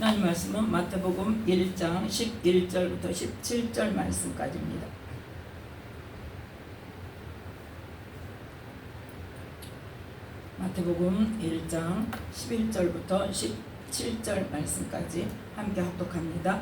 하나님 말씀은 마태복음 1장 11절부터 17절 말씀까지입니다. 마태복음 1장 11절부터 17절 말씀까지 함께 합독합니다.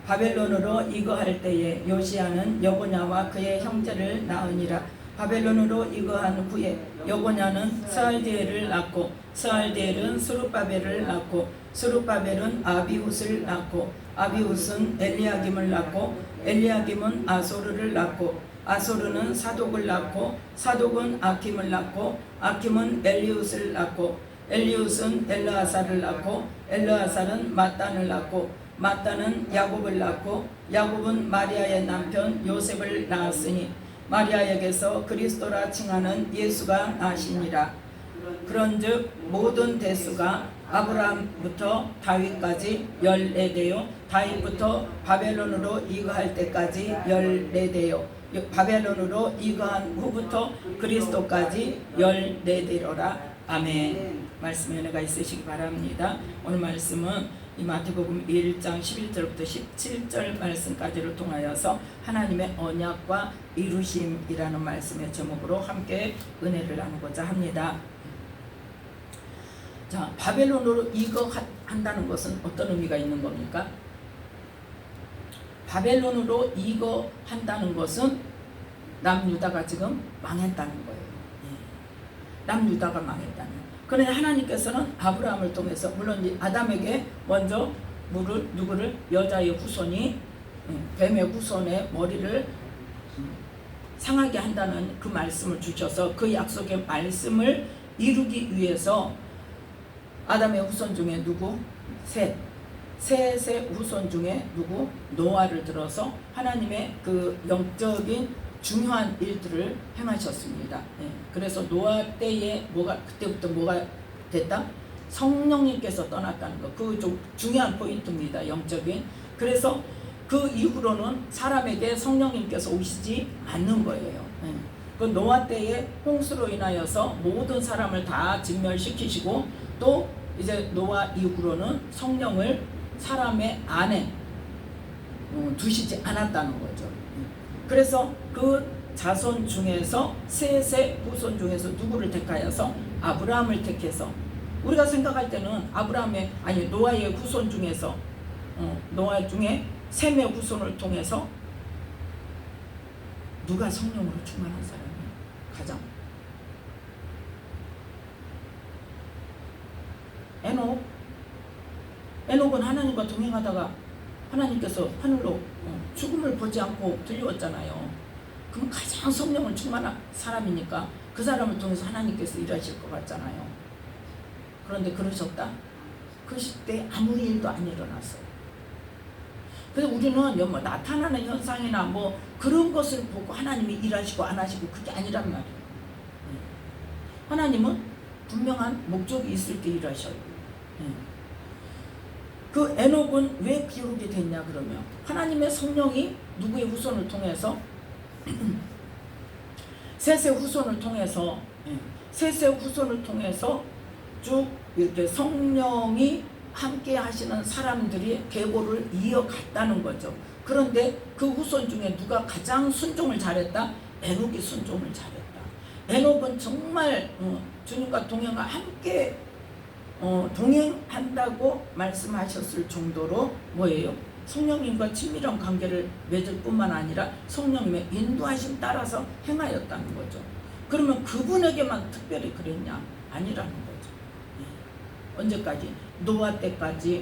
바벨론으로 이거할 때에 요시야는 여고냐와 그의 형제를 낳으니라. 바벨론으로 이거한 후에 여고냐는 스알디엘을 낳고 스알디엘은 스룹바벨을 낳고 스룹바벨은 아비훗을 낳고 아비훗은 엘리야김을 낳고 엘리야김은 아소르를 낳고 아소르는 사독을 낳고 사독은 아킴을 낳고 아킴은 엘리훗을 낳고 엘리훗은 엘르아사를 낳고 엘르아사는 마단을 낳고 마단은 야곱을 낳고 야곱은 마리아의 남편 요셉을 낳았으니 마리아에게서 그리스도라 칭하는 예수가 나시니라. 그런즉 모든 대수가 아브라함부터 다윗까지 14대요 다윗부터 바벨론으로 이거할 때까지 14대요 바벨론으로 이거한 후부터 그리스도까지 14대로라. 아멘. 말씀에 은혜가 있으시기 바랍니다. 오늘 말씀은 이 마태복음 1장 11절부터 17절 말씀까지를 통하여서 하나님의 언약과 이루심이라는 말씀의 제목으로 함께 은혜를 나누고자 합니다. 자, 바벨론으로 이거한다는 것은 어떤 의미가 있는 겁니까? 바벨론으로 이거한다는 것은 남유다가 지금 망했다는 거예요. 남유다가 망했다는. 그러나 하나님께서는 아브라함을 통해서 물론 아담에게 먼저 누구를 여자의 후손이 뱀의 후손의 머리를 상하게 한다는 그 말씀을 주셔서 그 약속의 말씀을 이루기 위해서 아담의 후손 중에 누구? 셋의 후손 중에 누구? 노아를 들어서 하나님의 그 영적인 중요한 일들을 행하셨습니다. 그래서 노아 때에 그때부터 뭐가 됐다? 성령님께서 떠났다는 것. 그 좀 중요한 포인트입니다. 영적인. 그래서 그 이후로는 사람에게 성령님께서 오시지 않는 거예요. 그 노아 때에 홍수로 인하여서 모든 사람을 다 진멸시키시고 또 이제 노아 이후로는 성령을 사람의 안에 두시지 않았다는 거죠. 그래서 그 자손 중에서 셋의 후손 중에서 누구를 택하여서 아브라함을 택해서 우리가 생각할 때는 노아의 후손 중에서 노아 중에 셈의 후손을 통해서 누가 성령으로 충만한 사람이 가장 에녹은 하나님과 동행하다가 하나님께서 하늘로 죽음을 보지 않고 들려왔잖아요. 그럼 가장 성령을 충만한 사람이니까 그 사람을 통해서 하나님께서 일하실 것 같잖아요. 그런데 그러셨다? 그 시대에 아무 일도 안 일어났어요. 그래서 우리는 뭐 나타나는 현상이나 뭐 그런 것을 보고 하나님이 일하시고 안 하시고 그게 아니란 말이에요. 하나님은 분명한 목적이 있을 때 일하셔요. 그 에녹은 왜 기록이 됐냐 그러면 하나님의 성령이 누구의 후손을 통해서 셋의 후손을 통해서 쭉 이렇게 성령이 함께 하시는 사람들이 계보를 이어갔다는 거죠. 그런데 그 후손 중에 누가 가장 순종을 잘했다? 에녹이 순종을 잘했다. 에녹은 정말 주님과 동행과 함께 동행한다고 말씀하셨을 정도로 뭐예요? 성령님과 친밀한 관계를 맺을 뿐만 아니라 성령님의 인도하심 따라서 행하였다는 거죠. 그러면 그분에게만 특별히 그랬냐? 아니라는 거죠. 언제까지?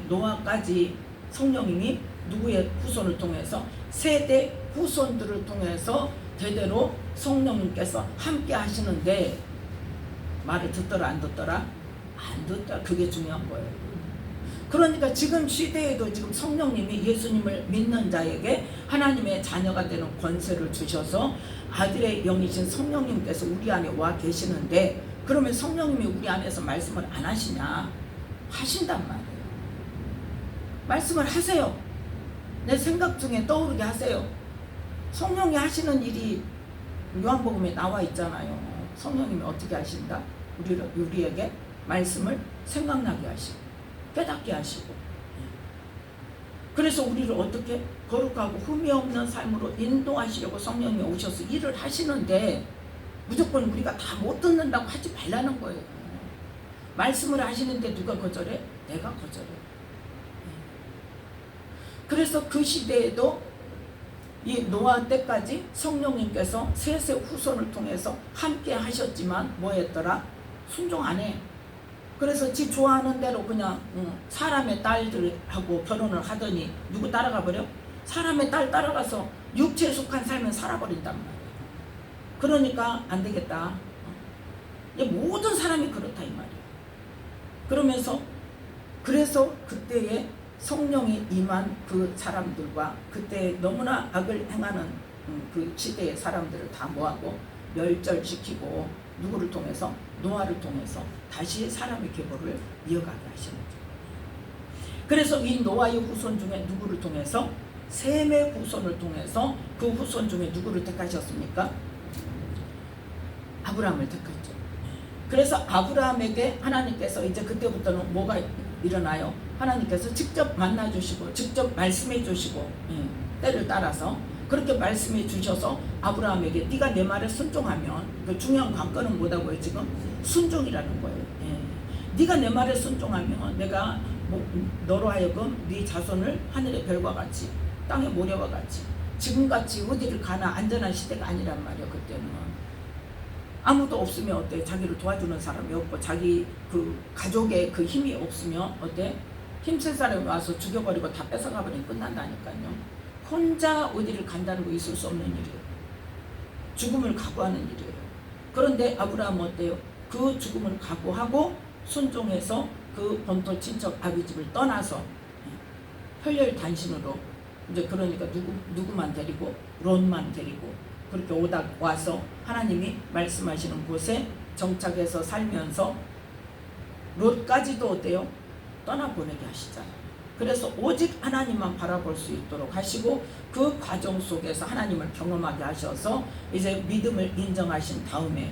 노아까지 성령님이 누구의 후손을 통해서 세대 후손들을 통해서 대대로 성령님께서 함께 하시는데 말을 듣더라 안 듣더라? 안 듣더라. 그게 중요한 거예요. 그러니까 지금 시대에도 지금 성령님이 예수님을 믿는 자에게 하나님의 자녀가 되는 권세를 주셔서 아들의 영이신 성령님께서 우리 안에 와 계시는데 그러면 성령님이 우리 안에서 말씀을 안 하시냐? 하신단 말이에요. 말씀을 하세요. 내 생각 중에 떠오르게 하세요. 성령이 하시는 일이 요한복음에 나와 있잖아요. 성령님이 어떻게 하신다? 우리에게 말씀을 생각나게 하시고 깨닫게 하시고 그래서 우리를 어떻게 거룩하고 흠이 없는 삶으로 인도하시려고 성령이 오셔서 일을 하시는데 무조건 우리가 다 못 듣는다고 하지 말라는 거예요. 말씀을 하시는데 누가 거절해? 내가 거절해. 그래서 그 시대에도 이 노아 때까지 성령님께서 셋의 후손을 통해서 함께 하셨지만 뭐 했더라? 순종 안 해. 그래서 지 좋아하는 대로 그냥 사람의 딸들하고 결혼을 하더니 누구 따라가 버려? 사람의 딸 따라가서 육체에 속한 삶을 살아버린단 말이에요. 그러니까 안 되겠다. 모든 사람이 그렇다 이 말이에요. 그러면서 그래서 그때에 성령이 임한 그 사람들과 그때 너무나 악을 행하는 그 시대의 사람들을 다 모아고 멸절시키고 누구를 통해서? 노아를 통해서 다시 사람의 계보를 이어가게 하시는 거죠. 그래서 이 노아의 후손 중에 누구를 통해서? 셈의 후손을 통해서 그 후손 중에 누구를 택하셨습니까? 아브라함을 택했죠. 그래서 아브라함에게 하나님께서 이제 그때부터는 뭐가 일어나요? 하나님께서 직접 만나주시고 직접 말씀해 주시고 때를 따라서 그렇게 말씀해 주셔서 아브라함에게 네가 내 말에 순종하면 그 중요한 관건은 뭐다고요? 지금 순종이라는 거예요. 네가 내 말에 순종하면 내가 너로 하여금 네 자손을 하늘의 별과 같이 땅의 모래와 같이 지금같이 어디를 가나 안전한 시대가 아니란 말이에요. 그때는 아무도 없으면 어때? 자기를 도와주는 사람이 없고 자기 그 가족의 그 힘이 없으면 어때? 힘센 사람이 와서 죽여버리고 다 뺏어가버리면 끝난다니까요. 혼자 어디를 간다는 거 있을 수 없는 일이에요. 죽음을 각오하는 일이에요. 그런데 아브라함은 어때요? 그 죽음을 각오하고 순종해서 그 본토 친척 아비집을 떠나서 혈혈단신으로 이제 그러니까 누구만 데리고 롯만 데리고 그렇게 와서 하나님이 말씀하시는 곳에 정착해서 살면서 롯까지도 어때요? 떠나보내게 하시잖아요. 그래서 오직 하나님만 바라볼 수 있도록 하시고 그 과정 속에서 하나님을 경험하게 하셔서 이제 믿음을 인정하신 다음에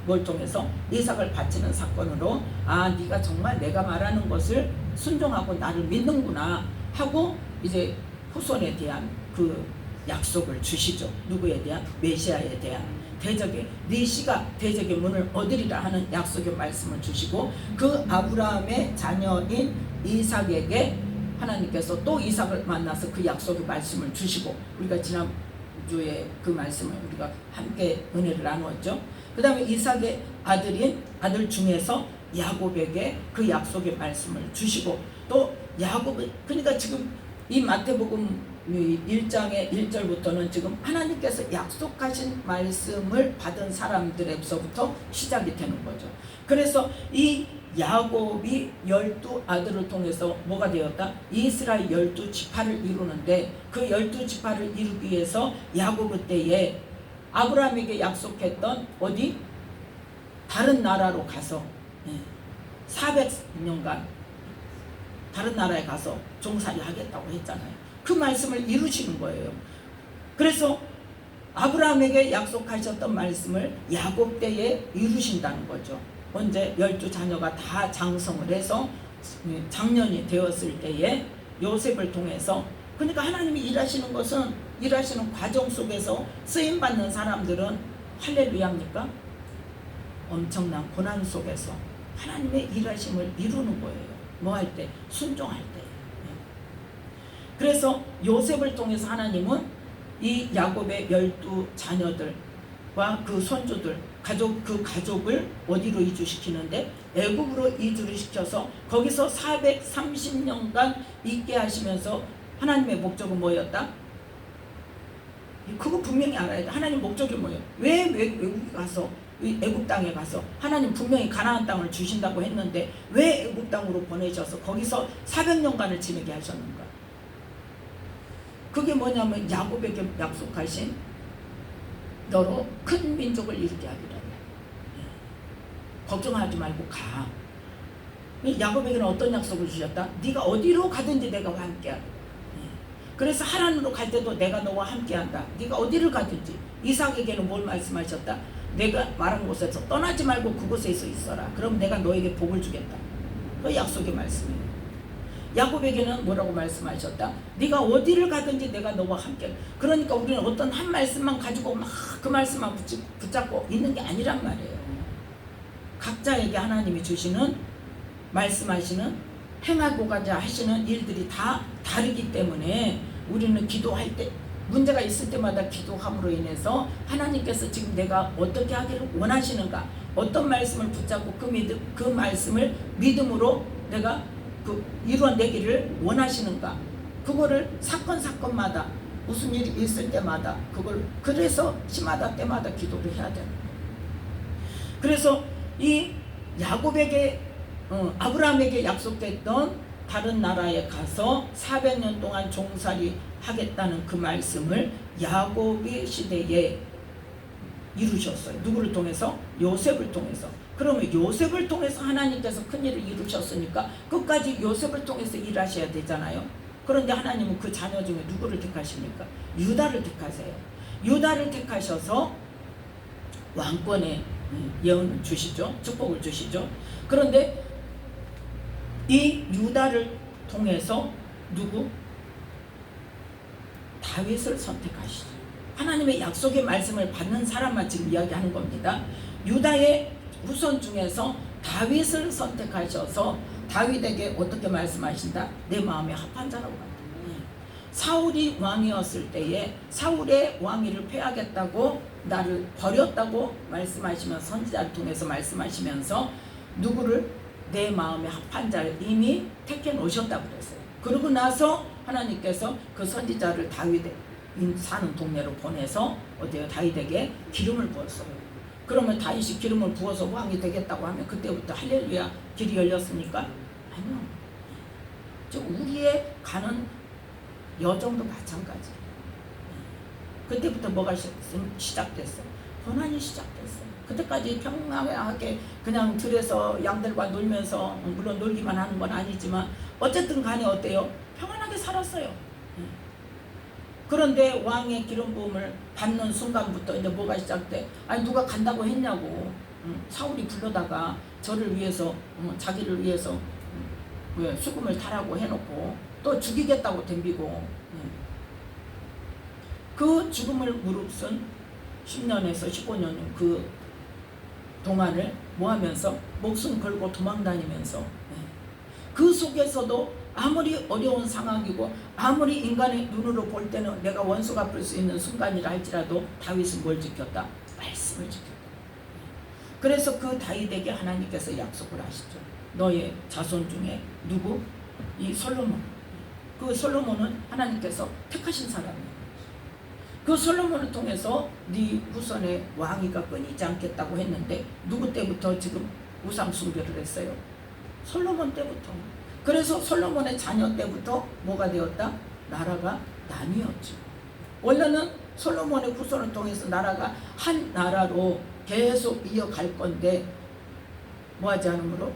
뭘 통해서 이삭을 바치는 사건으로 아 네가 정말 내가 말하는 것을 순종하고 나를 믿는구나 하고 이제 후손에 대한 그 약속을 주시죠. 누구에 대한? 메시아에 대한 대적의 네 씨가 대적의 문을 얻으리라 하는 약속의 말씀을 주시고 그 아브라함의 자녀인 이삭에게 하나님께서 또 이삭을 만나서 그 약속의 말씀을 주시고 우리가 지난주에 그 말씀을 우리가 함께 은혜를 나누었죠. 그 다음에 이삭의 아들 중에서 야곱에게 그 약속의 말씀을 주시고 또 야곱을 그러니까 지금 이 마태복음 1장의 1절부터는 지금 하나님께서 약속하신 말씀을 받은 사람들에서부터 시작이 되는 거죠. 그래서 이 야곱이 12아들을 통해서 뭐가 되었다? 이스라엘 12지파를 이루는데 그 12지파를 이루기 위해서 야곱 때에 아브라함에게 약속했던 어디? 다른 나라로 가서 400년간 다른 나라에 가서 종살이 하겠다고 했잖아요. 그 말씀을 이루시는 거예요. 그래서 아브라함에게 약속하셨던 말씀을 야곱 때에 이루신다는 거죠. 언제 12자녀가 다 장성을 해서 장년이 되었을 때에 요셉을 통해서 그러니까 하나님이 일하시는 것은 일하시는 과정 속에서 쓰임받는 사람들은 할렐루야입니까? 엄청난 고난 속에서 하나님의 일하심을 이루는 거예요. 뭐 할 때? 순종할 때. 그래서 요셉을 통해서 하나님은 이 야곱의 12자녀들과 그 손주들 그 가족을 어디로 이주시키는데 애굽으로 이주를 시켜서 거기서 430년간 있게 하시면서 하나님의 목적은 뭐였다? 그거 분명히 알아야 돼. 하나님 목적이 뭐예요? 왜 외국에 가서 애굽 땅에 가서 하나님 분명히 가나안 땅을 주신다고 했는데 왜 애굽 땅으로 보내셔서 거기서 400년간을 지내게 하셨는가? 그게 뭐냐면 야곱에게 약속하신 너로 큰 민족을 이루게 하리라. 걱정하지 말고 가. 야곱에게는 어떤 약속을 주셨다? 네가 어디로 가든지 내가 함께하리라. 그래서 하나님으로 갈 때도 내가 너와 함께한다. 네가 어디를 가든지. 이삭에게는 뭘 말씀하셨다? 내가 말한 곳에서 떠나지 말고 그곳에서 있어라. 그럼 내가 너에게 복을 주겠다. 그 약속의 말씀이에요. 야곱에게는 뭐라고 말씀하셨다? 네가 어디를 가든지 내가 너와 함께. 그러니까 우리는 어떤 한 말씀만 가지고 막 그 말씀만 붙잡고 있는 게 아니란 말이에요. 각자에게 하나님이 주시는 말씀하시는 행하고자 하시는 일들이 다 다르기 때문에 우리는 기도할 때 문제가 있을 때마다 기도함으로 인해서 하나님께서 지금 내가 어떻게 하기를 원하시는가, 어떤 말씀을 붙잡고 그 말씀을 믿음으로 내가 이루어내기를 원하시는가, 그거를 사건마다 무슨 일이 있을 때마다 그걸 그래서 시마다 때마다 기도를 해야 되는 거예요. 그래서 이 야곱에게 아브라함에게 약속됐던 다른 나라에 가서 400년 동안 종살이 하겠다는 그 말씀을 야곱의 시대에 이루셨어요. 누구를 통해서? 요셉을 통해서. 그러면 요셉을 통해서 하나님께서 큰일을 이루셨으니까 끝까지 요셉을 통해서 일하셔야 되잖아요. 그런데 하나님은 그 자녀 중에 누구를 택하십니까? 유다를 택하세요. 유다를 택하셔서 왕권의 예언을 주시죠. 축복을 주시죠. 그런데 이 유다를 통해서 누구? 다윗을 선택하시죠. 하나님의 약속의 말씀을 받는 사람만 지금 이야기하는 겁니다. 유다의 후손 중에서 다윗을 선택하셔서 다윗에게 어떻게 말씀하신다? 내 마음에 합한 자라고 합니다. 사울이 왕이었을 때에 사울의 왕위를 폐하겠다고 나를 버렸다고 말씀하시면서 선지자를 통해서 말씀하시면서 누구를? 내 마음에 합한 자를 이미 택해 놓으셨다고 그랬어요. 그러고 나서 하나님께서 그 선지자를 다윗의 사는 동네로 보내서 어디요? 다윗에게 기름을 부었어요. 그러면 다윗이 기름을 부어서 왕이 되겠다고 하면 그때부터 할렐루야 길이 열렸습니까? 아니요. 우리의 가는 여정도 마찬가지. 그때부터 뭐가 시작됐어? 고난이 시작됐어. 그때까지 평안하게 그냥 들에서 양들과 놀면서, 물론 놀기만 하는 건 아니지만 어쨌든 간에 어때요? 평안하게 살았어요. 그런데 왕의 기름 부음을 받는 순간부터 이제 뭐가 시작돼? 아니 누가 간다고 했냐고. 사울이 불러다가 저를 위해서 자기를 위해서 왜 수금을 타라고 해놓고 또 죽이겠다고 덤비고 그 죽음을 무릅쓴 10년에서 15년 그 동안을 뭐 하면서 목숨 걸고 도망다니면서 그 속에서도 아무리 어려운 상황이고 아무리 인간의 눈으로 볼 때는 내가 원수 갚을 수 있는 순간이라 할지라도 다윗은 뭘 지켰다? 말씀을 지켰다. 그래서 그 다윗에게 하나님께서 약속을 하시죠. 너의 자손 중에 누구? 이 솔로몬. 그 솔로몬은 하나님께서 택하신 사람이에요. 그 솔로몬을 통해서 네 후손의 왕위가 끊이지 않겠다고 했는데 누구 때부터 지금 우상 숭배를 했어요? 솔로몬 때부터. 그래서 솔로몬의 자녀 때부터 뭐가 되었다? 나라가 나뉘었죠. 원래는 솔로몬의 후손을 통해서 나라가 한 나라로 계속 이어갈 건데 뭐하지 않으므로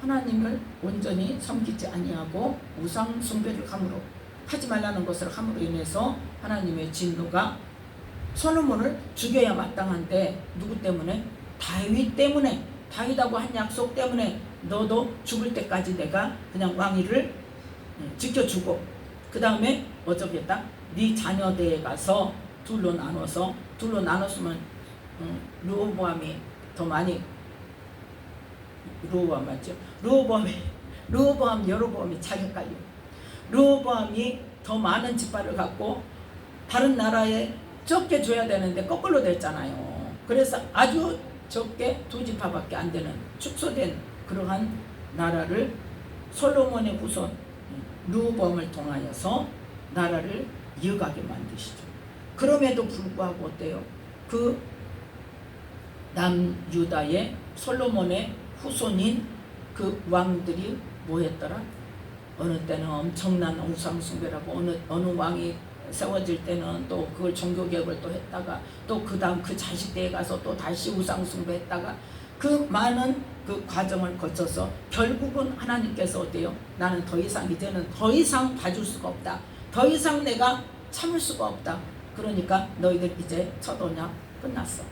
하나님을 온전히 섬기지 아니하고 우상 숭배를 함으로 하지 말라는 것을 함으로 인해서 하나님의 진노가 솔로몬을 죽여야 마땅한데 누구 때문에? 다윗 때문에. 다윗하고 한 약속 때문에 너도 죽을 때까지 내가 그냥 왕위를 지켜주고 그 다음에 어쩌겠다? 네 자녀대에 가서 둘로 나눴으면 르호보암이 더 많이 르호보암 맞죠? 르호보암 여로보암이 잘 헷갈려. 르호보암이 더 많은 지파를 갖고 다른 나라에 적게 줘야 되는데 거꾸로 됐잖아요. 그래서 아주 적게 2지파밖에 안 되는 축소된 그러한 나라를 솔로몬의 후손 르호보암을 통하여서 나라를 이어가게 만드시죠. 그럼에도 불구하고 어때요? 그 남유다의 솔로몬의 후손인 그 왕들이 뭐 했더라? 어느 때는 엄청난 우상숭배라고 어느 왕이 세워질 때는 또 그걸 종교개혁을 또 했다가 또 그 다음 그 자식 때에 가서 또 다시 우상숭배했다가 그 많은 그 과정을 거쳐서 결국은 하나님께서 어때요? 나는 더 이상 이제는 더 이상 봐줄 수가 없다. 더 이상 내가 참을 수가 없다. 그러니까 너희들 이제 첫 언약 끝났어.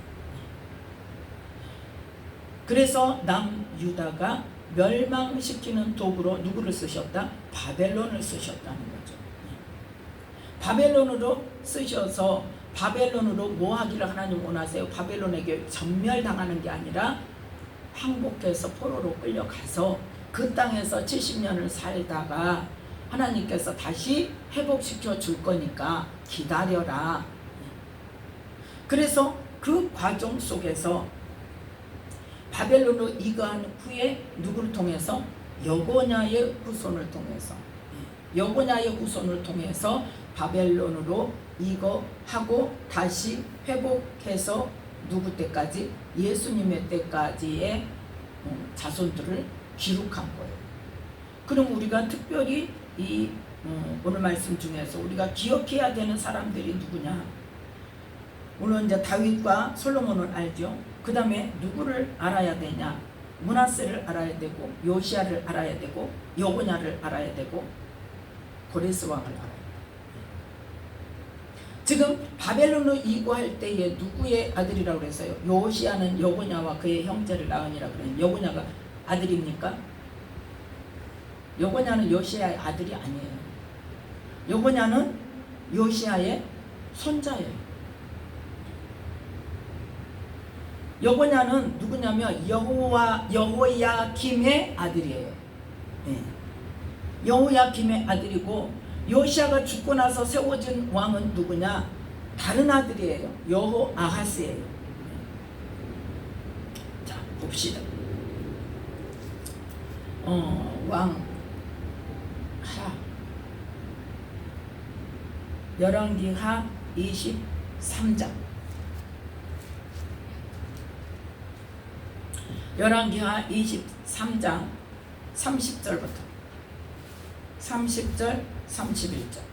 그래서 남유다가 멸망시키는 도구로 누구를 쓰셨다? 바벨론을 쓰셨다는 거죠. 바벨론으로 쓰셔서 바벨론으로 뭐 하기를 하나님 원하세요? 바벨론에게 전멸당하는 게 아니라 항복해서 포로로 끌려가서 그 땅에서 70년을 살다가 하나님께서 다시 회복시켜 줄 거니까 기다려라. 그래서 그 과정 속에서 바벨론으로 이거한 후에 누구를 통해서? 여고냐의 후손을 통해서, 여고냐의 후손을 통해서 바벨론으로 이거하고 다시 회복해서 누구 때까지? 예수님의 때까지의 자손들을 기록한 거예요. 그럼 우리가 특별히 이 오늘 말씀 중에서 우리가 기억해야 되는 사람들이 누구냐? 오늘 이제 다윗과 솔로몬을 알죠. 그 다음에 누구를 알아야 되냐? 므낫세를 알아야 되고, 요시야를 알아야 되고, 여고냐를 알아야 되고, 고레스 왕을 알아야 돼요. 지금 바벨론으로 이고할 때에 누구의 아들이라고 그랬어요? 요시야는 여고냐와 그의 형제를 낳으니라 그랬는데 여고냐가 아들입니까? 여고냐는 요시야의 아들이 아니에요. 여고냐는 요시야의 손자예요. 여고냐는 누구냐면 여호야김의 아들이에요. 네. 여호야김의 아들이고, 요시야가 죽고 나서 세워진 왕은 누구냐? 다른 아들이에요. 여호아하스예요. 자, 봅시다. 왕 열왕기하 23장. 열왕기하 23장 30절부터 30절 31절.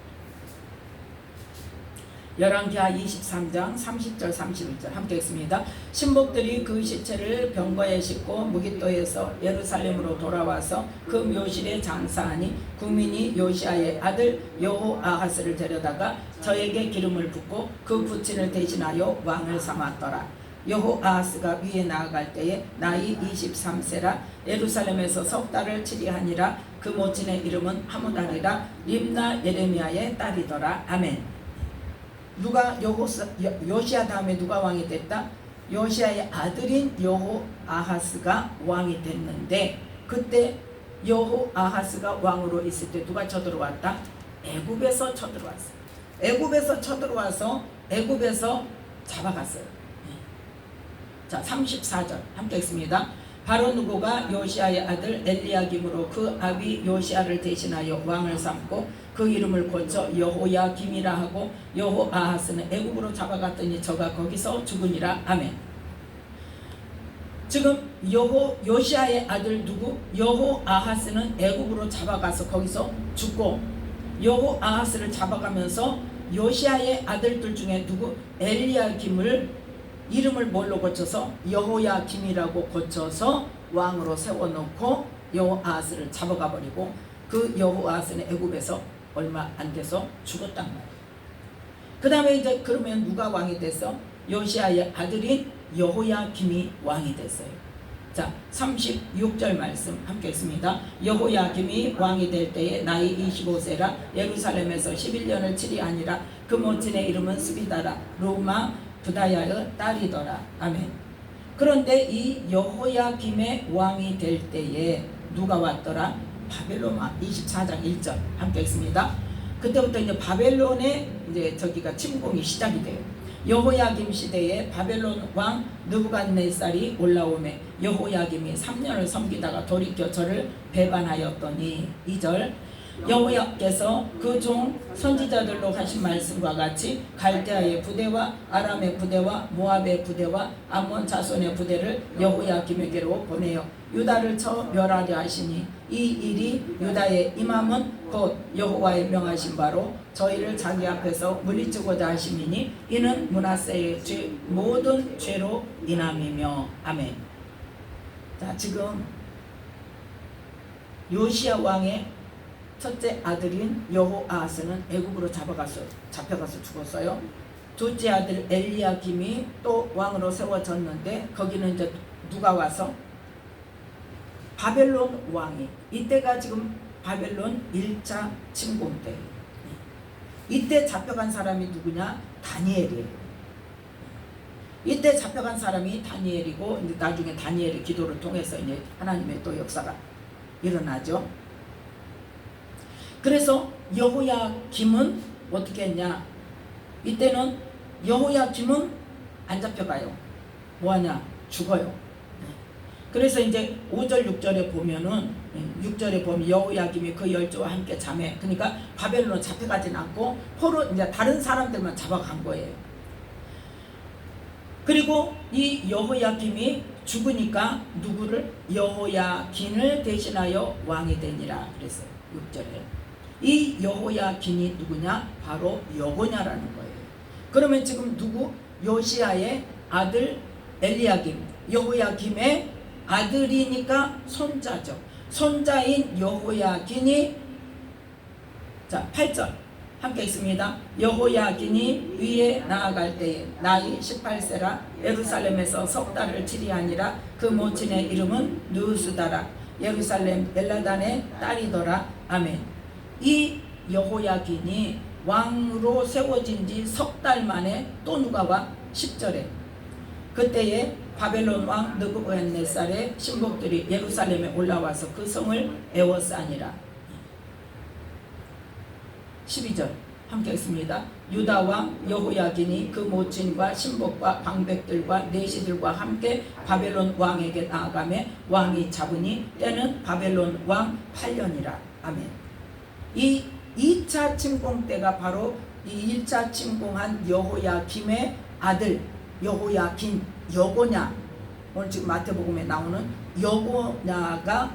열왕기하 23장 30절 31절 함께 읽습니다. 신복들이 그 시체를 병거에 싣고 무깃도에서 예루살렘으로 돌아와서 그 묘실에 장사하니 국민이 요시야의 아들 여호아하스를 데려다가 저에게 기름을 붓고 그 부친을 대신하여 왕을 삼았더라. 여호아하스가 위에 나아갈 때에 나이 23세라 예루살렘에서 석 달을 치리하니라. 그 모친의 이름은 하무달이라 림나 예레미야의 딸이더라. 아멘. 누가 요시야 다음에 누가 왕이 됐다? 요시야의 아들인 여호아하스가 왕이 됐는데, 그때 여호아하스가 왕으로 있을 때 누가 쳐들어왔다? 애굽에서 쳐들어왔어요. 애굽에서 쳐들어와서 애굽에서 잡아갔어요. 자, 34절 함께 읽습니다. 바로 누구가 요시야의 아들 엘리야김으로 그 아비 요시야를 대신하여 왕을 삼고 그 이름을 고쳐 여호야김이라 하고, 여호아하스는 애굽으로 잡아갔더니 저가 거기서 죽으니라. 아멘. 지금 요시야의 아들 누구? 여호아하스는 애굽으로 잡아가서 거기서 죽고, 여호아하스를 잡아가면서 요시야의 아들들 중에 누구? 엘리야김을 이름을 뭘로 고쳐서? 여호야김이라고 고쳐서 왕으로 세워놓고 여호아하스를 잡아가 버리고, 그 여호아하스는 애굽에서 얼마 안 돼서 죽었단 말이에요. 그 다음에 이제 그러면 누가 왕이 됐어? 요시야의 아들인 여호야김이 왕이 됐어요. 자, 36절 말씀 함께 읽습니다. 여호야김이 왕이 될 때에 나이 25세라 예루살렘에서 11년을 치리하니라. 그 모친의 이름은 스비다라 루마 부다야의 딸이더라. 아멘. 그런데 이 여호야김의 왕이 될 때에 누가 왔더라? 바벨론 왕. 24장 1절 함께 읽습니다. 그때부터 이제 바벨론의 이제 저기가 침공이 시작이 돼요. 여호야김 시대에 바벨론 왕 느부갓네살이 올라오매 여호야김이 3년을 섬기다가 돌이켜 저를 배반하였더니 2절 여호야께서 그 종 선지자들로 하신 말씀과 같이 갈대아의 부대와 아람의 부대와 모압의 부대와 암몬 자손의 부대를 여호야김에게로 보내어 유다를 쳐 멸하려 하시니 이 일이 유다에 임함은 곧 여호와의 명하신 바로 저희를 자기 앞에서 물리치고자 하심이니 이는 므낫세의 모든 죄로 인함이며. 아멘. 자, 지금 요시야 왕의 첫째 아들인 여호아하스는 애굽으로 잡혀가서 죽었어요. 둘째 아들 엘리야김이 또 왕으로 세워졌는데 거기는 이제 누가 와서 바벨론 왕이, 이때가 지금 바벨론 1차 침공 때, 이때 잡혀간 사람이 누구냐? 다니엘이에요. 이때 잡혀간 사람이 다니엘이고, 이제 나중에 다니엘의 기도를 통해서 이제 하나님의 또 역사가 일어나죠. 그래서 여호야김은 어떻게 했냐? 이때는 여호야김은 안 잡혀가요. 뭐하냐? 죽어요. 그래서 이제 5절 6절에 보면은, 6절에 보면 여호야김이 그 열조와 함께 잠에, 그러니까 바벨론으로 잡혀가진 않고 포로 이제 다른 사람들만 잡아간 거예요. 그리고 이 여호야김이 죽으니까 누구를? 여호야긴을 대신하여 왕이 되니라 그랬어요. 6절에. 이 여호야긴이 누구냐? 바로 여고냐라는 거예요. 그러면 지금 누구? 요시야의 아들 엘리야김, 여호야김의 아들이니까 손자죠. 손자인 여호야긴이, 자 8절 함께 있습니다. 여호야긴이 위에 나아갈 때에 나이 18세라 예루살렘에서 석 달을 치리하니라. 그 모친의 이름은 느스다라. 예루살렘 엘라단의 딸이더라. 아멘. 이 여호야긴이 왕으로 세워진 지 석 달 만에 또 누가 와? 10절에 그때에 바벨론 왕 느부갓네살의 신복들이 예루살렘에 올라와서 그 성을 에워싸니라. 12절 함께 했습니다. 유다 왕 여호야긴이 그 모친과 신복과 방백들과 내시들과 함께 바벨론 왕에게 나아가매 왕이 잡으니 때는 바벨론 왕 8년이라. 아멘. 이 2차 침공 때가 바로 이 1차 침공한 여호야김의 아들 여호야긴, 여고냐, 오늘 지금 마태복음에 나오는 여고냐가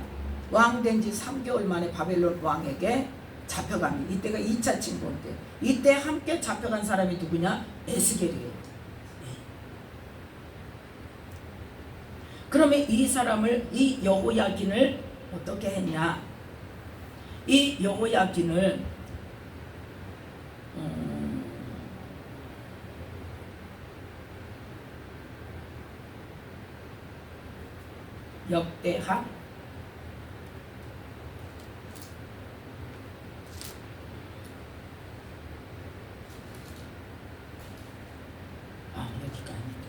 왕된 지 3개월 만에 바벨론 왕에게 잡혀갑니다. 이때가 2차 침공 때. 이때 함께 잡혀간 사람이 누구냐? 에스겔이에요. 그러면 이 사람을, 이 여호야긴을 어떻게 했냐? 이 여호야긴을 역대하 여기가 아니다.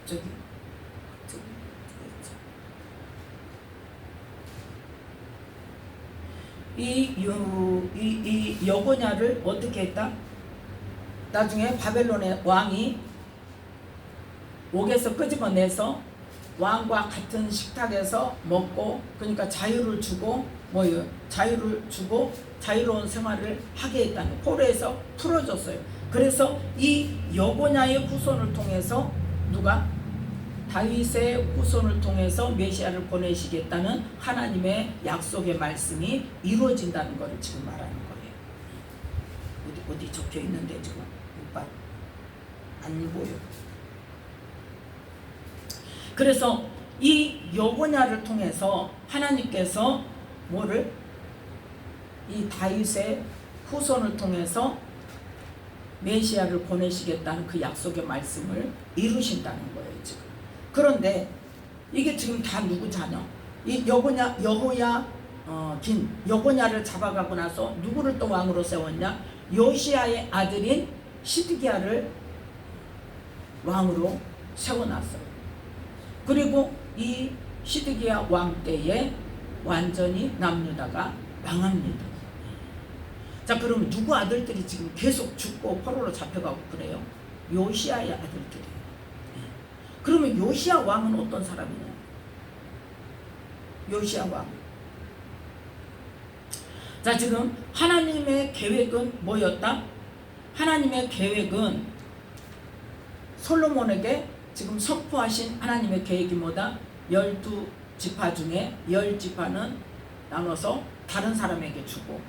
저기 이 여고냐를 어떻게 했다? 나중에 바벨론의 왕이 옥에서 끄집어내서 왕과 같은 식탁에서 먹고, 그러니까 자유를 주고, 뭐예요? 자유를 주고 자유로운 생활을 하게 했다는, 포로에서 풀어줬어요. 그래서 이 여고냐의 후손을 통해서 누가? 다윗의 후손을 통해서 메시아를 보내시겠다는 하나님의 약속의 말씀이 이루어진다는 것을 지금 말하는 거예요. 어디 적혀 있는데 지금 못 봐. 안 보여. 그래서 이 여고냐를 통해서 하나님께서 뭐를? 이 다윗의 후손을 통해서 메시아를 보내시겠다는 그 약속의 말씀을 이루신다는 거예요, 지금. 그런데 이게 지금 다 누구 자녀? 이 여호야긴, 여고냐를 잡아가고 나서 누구를 또 왕으로 세웠냐? 요시야의 아들인 시드기야를 왕으로 세워놨어요. 그리고 이 시드기야 왕 때에 완전히 남유다가 망합니다. 자, 그럼 누구 아들들이 지금 계속 죽고 포로로 잡혀가고 그래요? 요시야의 아들들이. 그러면 요시야 왕은 어떤 사람이냐? 요시야 왕. 자, 지금 하나님의 계획은 뭐였다? 하나님의 계획은 솔로몬에게 지금 선포하신 하나님의 계획이 뭐다? 12지파 중에 10지파는 나눠서 다른 사람에게 주고,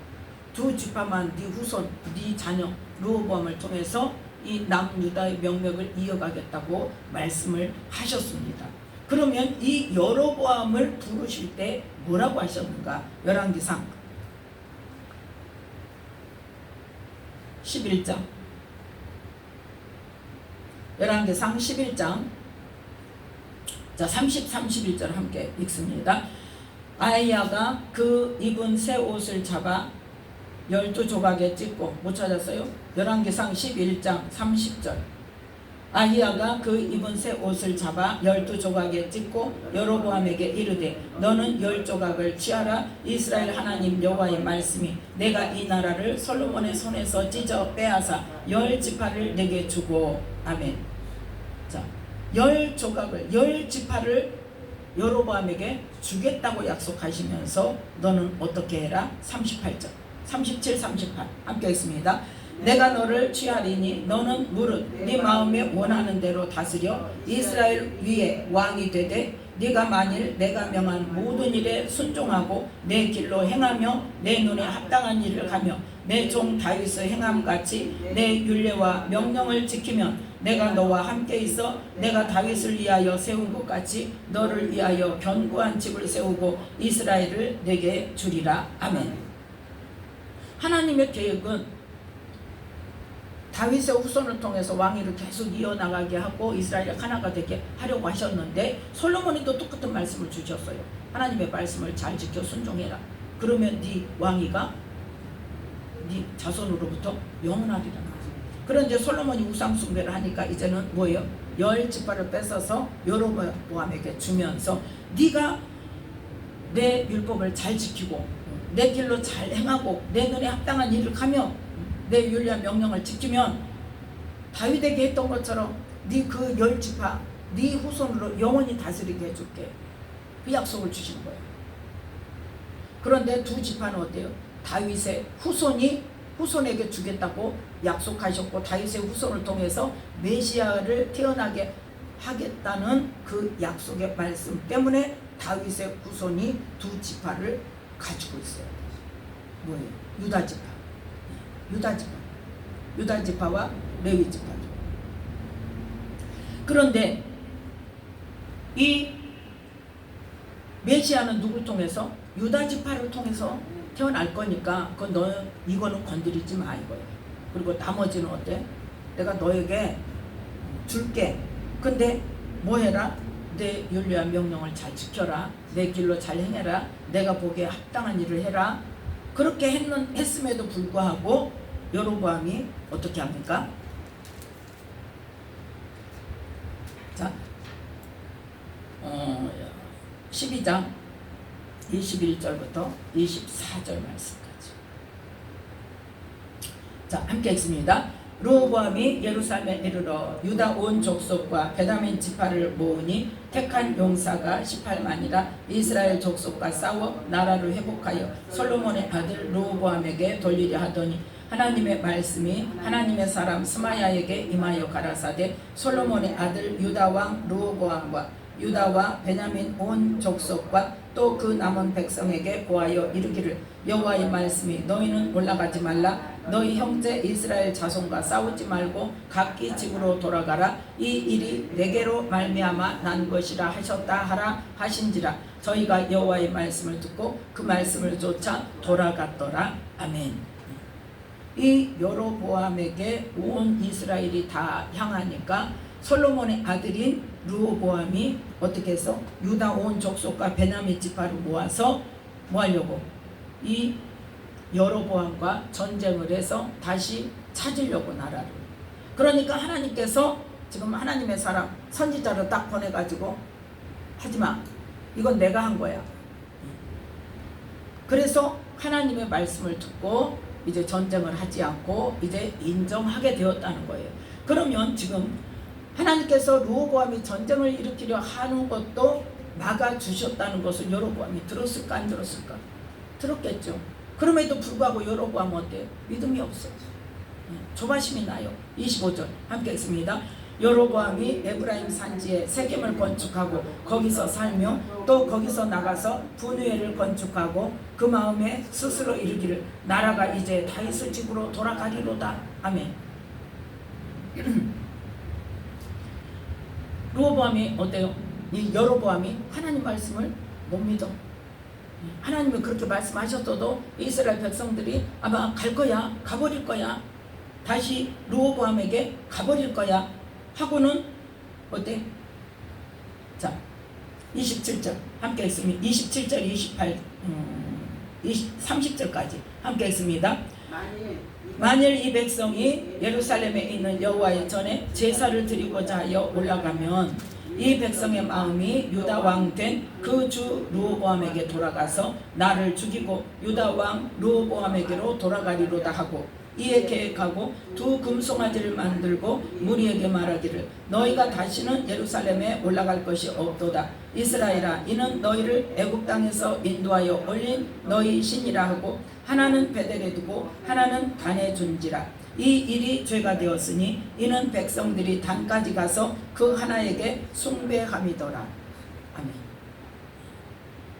2지파만 네 후손, 네 자녀 르호보암을 통해서 이 남유다의 명맥을 이어가겠다고 말씀을 하셨습니다. 그러면 이 여로보암을 부르실 때 뭐라고 하셨는가? 열왕기상 11장, 열왕기상 11장, 자 30, 31절 함께 읽습니다. 아히야가 그 입은 새 옷을 잡아 12조각에 찢고, 못 찾았어요? 열왕기상 11장 30절. 아히야가 그 입은 새 옷을 잡아 12조각에 찢고 여로보암에게 이르되 너는 10조각을 취하라. 이스라엘 하나님 여호와의 말씀이 내가 이 나라를 솔로몬의 손에서 찢어 빼앗아 10지파를 내게 주고. 아멘. 자, 10조각을 10지파를 여로보암에게 주겠다고 약속하시면서 너는 어떻게 해라? 38절 37, 38 함께 있습니다. 내가 너를 취하리니 너는 무릇 네 마음에 원하는 대로 다스려 이스라엘 위에 왕이 되되 네가 만일 내가 명한 모든 일에 순종하고 내 길로 행하며 내 눈에 합당한 일을 하며 내 종 다윗의 행함같이 내 율례와 명령을 지키면 내가 너와 함께 있어 내가 다윗을 위하여 세운 것 같이 너를 위하여 견고한 집을 세우고 이스라엘을 내게 주리라. 아멘. 하나님의 계획은 다윗의 후손을 통해서 왕위를 계속 이어나가게 하고 이스라엘이 하나가 되게 하려고 하셨는데 솔로몬이 또 똑같은 말씀을 주셨어요. 하나님의 말씀을 잘 지켜 순종해라. 그러면 네 왕위가 네 자손으로부터 영원하리라. 그런데 솔로몬이 우상 숭배를 하니까 이제는 뭐예요? 10지파를 뺏어서 여로보암에게 주면서 네가 내 율법을 잘 지키고 내 길로 잘 행하고 내 눈에 합당한 일을 하며 내 율례와 명령을 지키면 다윗에게 했던 것처럼 네 그 10지파 네 후손으로 영원히 다스리게 해줄게. 그 약속을 주신 거예요. 그런데 두 지파는 어때요? 다윗의 후손에게 주겠다고 약속하셨고 다윗의 후손을 통해서 메시아를 태어나게 하겠다는 그 약속의 말씀 때문에 다윗의 후손이 두 지파를 가지고 있어요. 뭐예요? 유다지파와 레위지파죠. 그런데 이 메시아는 누굴 통해서? 유다지파를 통해서 태어날 거니까 이거는 건드리지 마 이거예요. 그리고 나머지는 어때? 내가 너에게 줄게. 근데 뭐 해라? 내 율례와 명령을 잘 지켜라. 내 길로 잘 행해라. 내가 보기에 합당한 일을 해라. 그렇게 했음에도 불구하고 여로보암이 어떻게 합니까? 자, 12장 21절부터 24절 말씀까지. 자, 함께 읽습니다. 르호보암이 예루살렘에 이르러 유다 온 족속과 베냐민 지파를 모으니 택한 용사가 18만이라 이스라엘 족속과 싸워 나라를 회복하여 솔로몬의 아들 르호보암에게 돌리려 하더니 하나님의 말씀이 하나님의 사람 스마야에게 임하여 가라사대 솔로몬의 아들 유다 왕 르호보암과 유다와 베냐민 온 족속과 또 그 남은 백성에게 고하여 이르기를 여호와의 말씀이 너희는 올라가지 말라. 너희 형제 이스라엘 자손과 싸우지 말고 각기 집으로 돌아가라. 이 일이 내게로 말미암아 난 것이라 하셨다 하라 하신지라. 저희가 여호와의 말씀을 듣고 그 말씀을 쫓아 돌아갔더라. 아멘. 이 여로보암에게 온 이스라엘이 다 향하니까 솔로몬의 아들인 르호보암이 어떻게 해서 유다 온 족속과 베냐민 지파를 모아서 뭐 하려고? 이 여로보암과 전쟁을 해서 다시 찾으려고 나라를. 그러니까 하나님께서 지금 하나님의 사람 선지자를 딱 보내가지고 하지마, 이건 내가 한 거야. 그래서 하나님의 말씀을 듣고 이제 전쟁을 하지 않고 이제 인정하게 되었다는 거예요. 그러면 지금 하나님께서 르호보암이 전쟁을 일으키려 하는 것도 막아주셨다는 것을 여로보암이 들었을까 안 들었을까? 들었겠죠. 그럼에도 불구하고 여로보암은 어때요? 믿음이 없어요. 조바심이 나요. 25절 함께 읽습니다. 여로보암이 에브라임 산지에 세겜을 건축하고 거기서 살며 또 거기서 나가서 분회를 건축하고 그 마음에 스스로 이르기를 나라가 이제 다윗의 집으로 돌아가리로다. 아멘. 르호보암이 어때요? 이 여로보암이 하나님 말씀을 못 믿어. 하나님이 그렇게 말씀하셨어도 이스라엘 백성들이 아마 갈 거야, 가버릴 거야, 다시 르호보암에게 가버릴 거야 하고는 어때? 자, 27절 함께 했습니다. 27절 28 30절까지 함께 했습니다. 만일 이 백성이 예루살렘에 있는 여호와의 전에 제사를 드리고자 하여 올라가면 이 백성의 마음이 유다 왕 된 그 주 르호보암에게 돌아가서 나를 죽이고 유다 왕 르호보암에게로 돌아가리로다 하고, 이에 계획하고 두 금송아지를 만들고 무리에게 말하기를 너희가 다시는 예루살렘에 올라갈 것이 없도다. 이스라엘아, 이는 너희를 애굽 땅에서 인도하여 올린 너희 신이라 하고 하나는 베델에 두고 하나는 단에 준지라. 이 일이 죄가 되었으니 이는 백성들이 단까지 가서 그 하나에게 숭배함이더라. 아멘.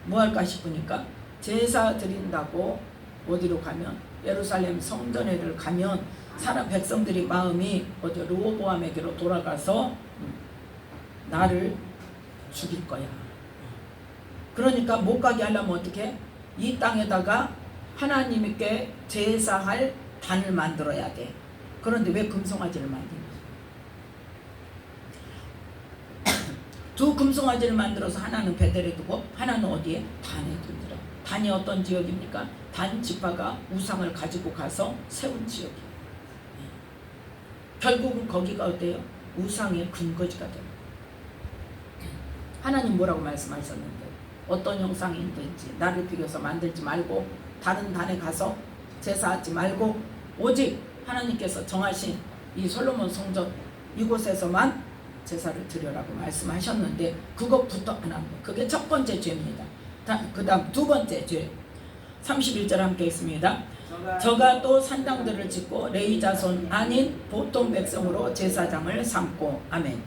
뭐 할까 싶으니까 제사 드린다고 어디로 가면 예루살렘 성전에를 가면 사람 백성들이 마음이 어디 르호보암에게로 돌아가서 나를 죽일 거야. 그러니까 못 가게 하려면 어떻게? 이 땅에다가 하나님께 제사할 단을 만들어야 돼. 그런데 왜 금송아지를 만드냐? 두 금송아지를 만들어서 하나는 베델에 두고 하나는 어디에? 단에 두더라. 단이 어떤 지역입니까? 단 지파가 우상을 가지고 가서 세운 지역이에요. 결국은 거기가 어때요? 우상의 근거지가 돼요. 하나님 뭐라고 말씀하셨는데, 어떤 형상이든지 나를 비교해서 만들지 말고 다른 단에 가서 제사하지 말고 오직 하나님께서 정하신 이 솔로몬 성전 이곳에서만 제사를 드려라고 말씀하셨는데 그것부터 안 합니다. 그게 첫 번째 죄입니다. 그 다음 두 번째 죄 31절 함께 있습니다. 저가 또 산당들을 짓고 레위 자손 아닌 보통 백성으로 제사장을 삼고. 아멘.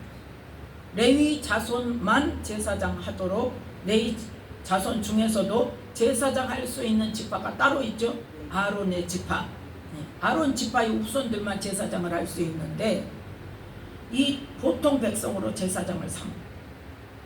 레위 자손만 제사장 하도록, 레위 자손 중에서도 제사장 할 수 있는 지파가 따로 있죠. 아론의 지파. 아론 지파의 후손들만 제사장을 할 수 있는데 이 보통 백성으로 제사장을 삼고.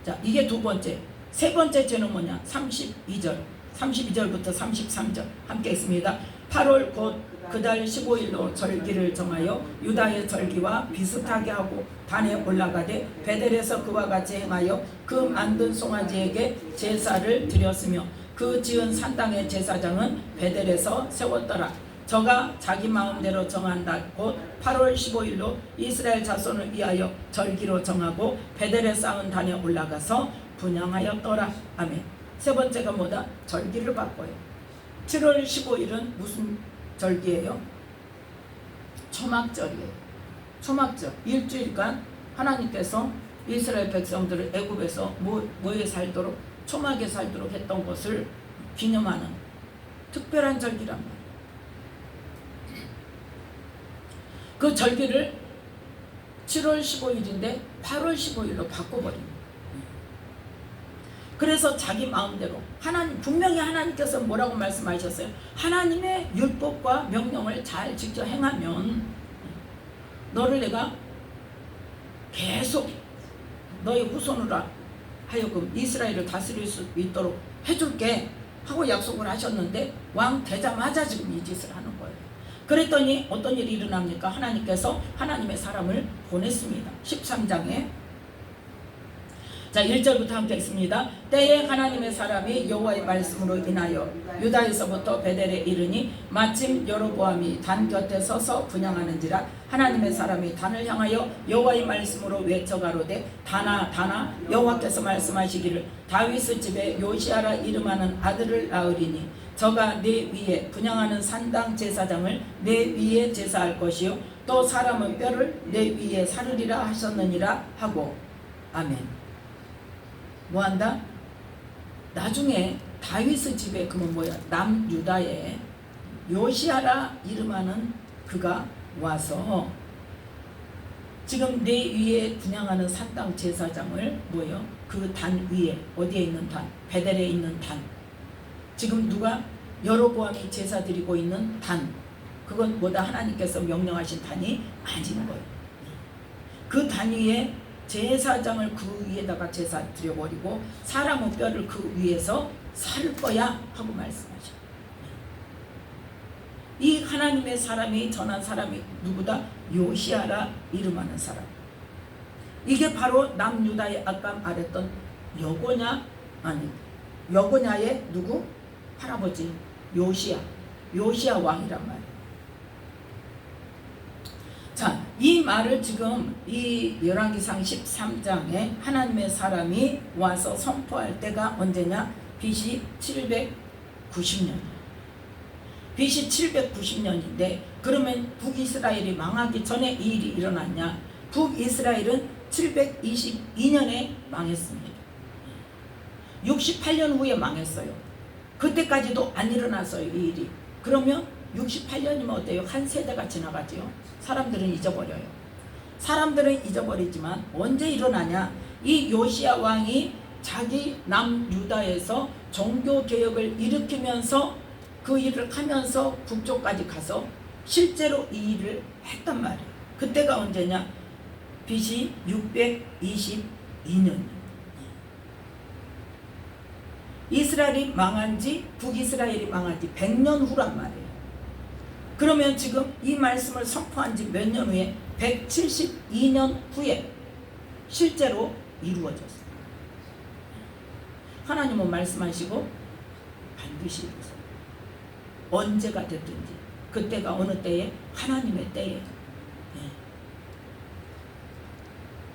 자, 이게 두 번째. 세 번째 죄는 뭐냐? 32절부터 33절 함께 있습니다. 8월 곧 그달 15일로 절기를 정하여 유다의 절기와 비슷하게 하고 단에 올라가되 베델에서 그와 같이 행하여 그 만든 송아지에게 제사를 드렸으며 그 지은 산당의 제사장은 베델에서 세웠더라. 저가 자기 마음대로 정한 날 곧 8월 15일로 이스라엘 자손을 위하여 절기로 정하고 베델에 쌓은 단에 올라가서 분향하였더라. 아멘. 세 번째가 뭐다? 절기를 바꿔요. 7월 15일은 무슨 절기예요? 초막절이에요. 초막절. 일주일간 하나님께서 이스라엘 백성들을 애굽에서 뭐에 살도록, 초막에 살도록 했던 것을 기념하는 특별한 절기란 말이에요. 그 절기를 7월 15일인데 8월 15일로 바꿔버립니다. 그래서 자기 마음대로 하나님, 분명히 하나님께서 뭐라고 말씀하셨어요? 하나님의 율법과 명령을 잘 지켜 행하면 너를 내가 계속 너의 후손으로 하여금 이스라엘을 다스릴 수 있도록 해줄게 하고 약속을 하셨는데 왕 되자마자 지금 이 짓을 하는 거예요. 그랬더니 어떤 일이 일어납니까? 하나님께서 하나님의 사람을 보냈습니다. 13장에 자 1절부터 함께 있습니다. 때에 하나님의 사람이 여호와의 말씀으로 인하여 유다에서부터 베델에 이르니 마침 여로보암이 단 곁에 서서 분향하는지라. 하나님의 사람이 단을 향하여 여호와의 말씀으로 외쳐가로되 단아 단아 여호와께서 말씀하시기를 다윗의 집에 요시아라 이름하는 아들을 낳으리니 저가 내 위에 분향하는 산당 제사장을 내 위에 제사할 것이요 또 사람의 뼈를 내 위에 사르리라 하셨느니라 하고. 아멘. 뭐한다? 나중에 다윗의 집에 그러면 뭐야? 남유다에 요시아라 이름하는 그가 와서 지금 내 위에 분향하는 산당 제사장을 뭐요? 그 단 위에 어디에 있는 단? 베델에 있는 단. 지금 누가? 여로보암이 제사 드리고 있는 단. 그건 뭐다? 하나님께서 명령하신 단이 아닌 거예요. 그 단 위에 제사장을 그 위에다가 제사 드려버리고 사람의 뼈를 그 위에서 살 거야 하고 말씀하셔. 이 하나님의 사람이 전한 사람이 누구다? 요시아라 이름하는 사람. 이게 바로 남유다의 아까 말했던 여고냐, 아니 여고냐의 누구? 할아버지 요시아 왕이란 말이에요. 자, 이 말을 지금 이 열왕기상 13장에 하나님의 사람이 와서 선포할 때가 언제냐? BC 790년. BC 790년인데 그러면 북이스라엘이 망하기 전에 이 일이 일어났냐? 북이스라엘은 722년에 망했습니다. 68년 후에 망했어요. 그때까지도 안 일어났어요, 이 일이. 그러면 68년이면 어때요? 한 세대가 지나가지요. 사람들은 잊어버려요. 사람들은 잊어버리지만 언제 일어나냐? 이 요시야 왕이 자기 남유다에서 종교개혁을 일으키면서 그 일을 하면서 북쪽까지 가서 실제로 이 일을 했단 말이에요. 그때가 언제냐? BC 622년. 이스라엘이 망한지 북이스라엘이 망한지 100년 후란 말이에요. 그러면 지금 이 말씀을 선포한 지 몇 년 후에 172년 후에 실제로 이루어졌어요. 하나님은 말씀하시고 반드시 이루세요. 언제가 됐든지 그때가 어느 때에? 하나님의 때에.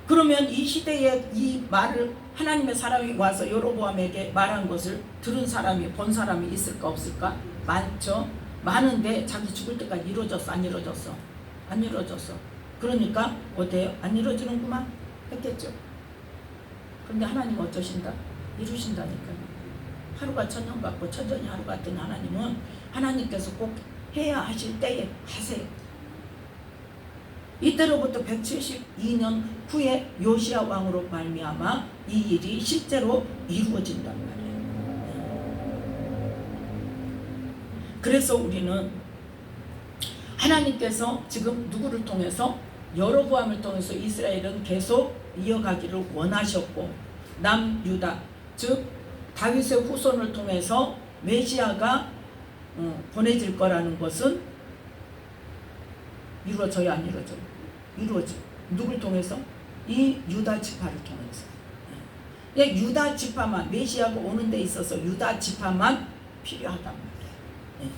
그러면 이 시대에 이 말을 하나님의 사람이 와서 여로보암에게 말한 것을 들은 사람이 본 사람이 있을까 없을까? 많죠. 많은데 자기 죽을 때까지 이루어졌어 안 이루어졌어? 안 이루어졌어. 그러니까 어때요? 안 이루어지는구만 했겠죠. 그런데 하나님 어쩌신다? 이루신다니까요. 하루가 천년 같고 천년이 하루 같은 하나님은 하나님께서 꼭 해야 하실 때에 하세요. 이때로부터 172년 후에 요시야 왕으로 말미암아 이 일이 실제로 이루어진단 말이에요. 그래서 우리는 하나님께서 지금 누구를 통해서? 여로보암을 통해서 이스라엘은 계속 이어가기를 원하셨고 남유다 즉 다윗의 후손을 통해서 메시아가 보내질 거라는 것은 이루어져야 안 이루어져요? 이루어져. 누굴 통해서? 이 유다 지파를 통해서. 유다 지파만, 메시아가 오는 데 있어서 유다 지파만 필요하단 말이에요.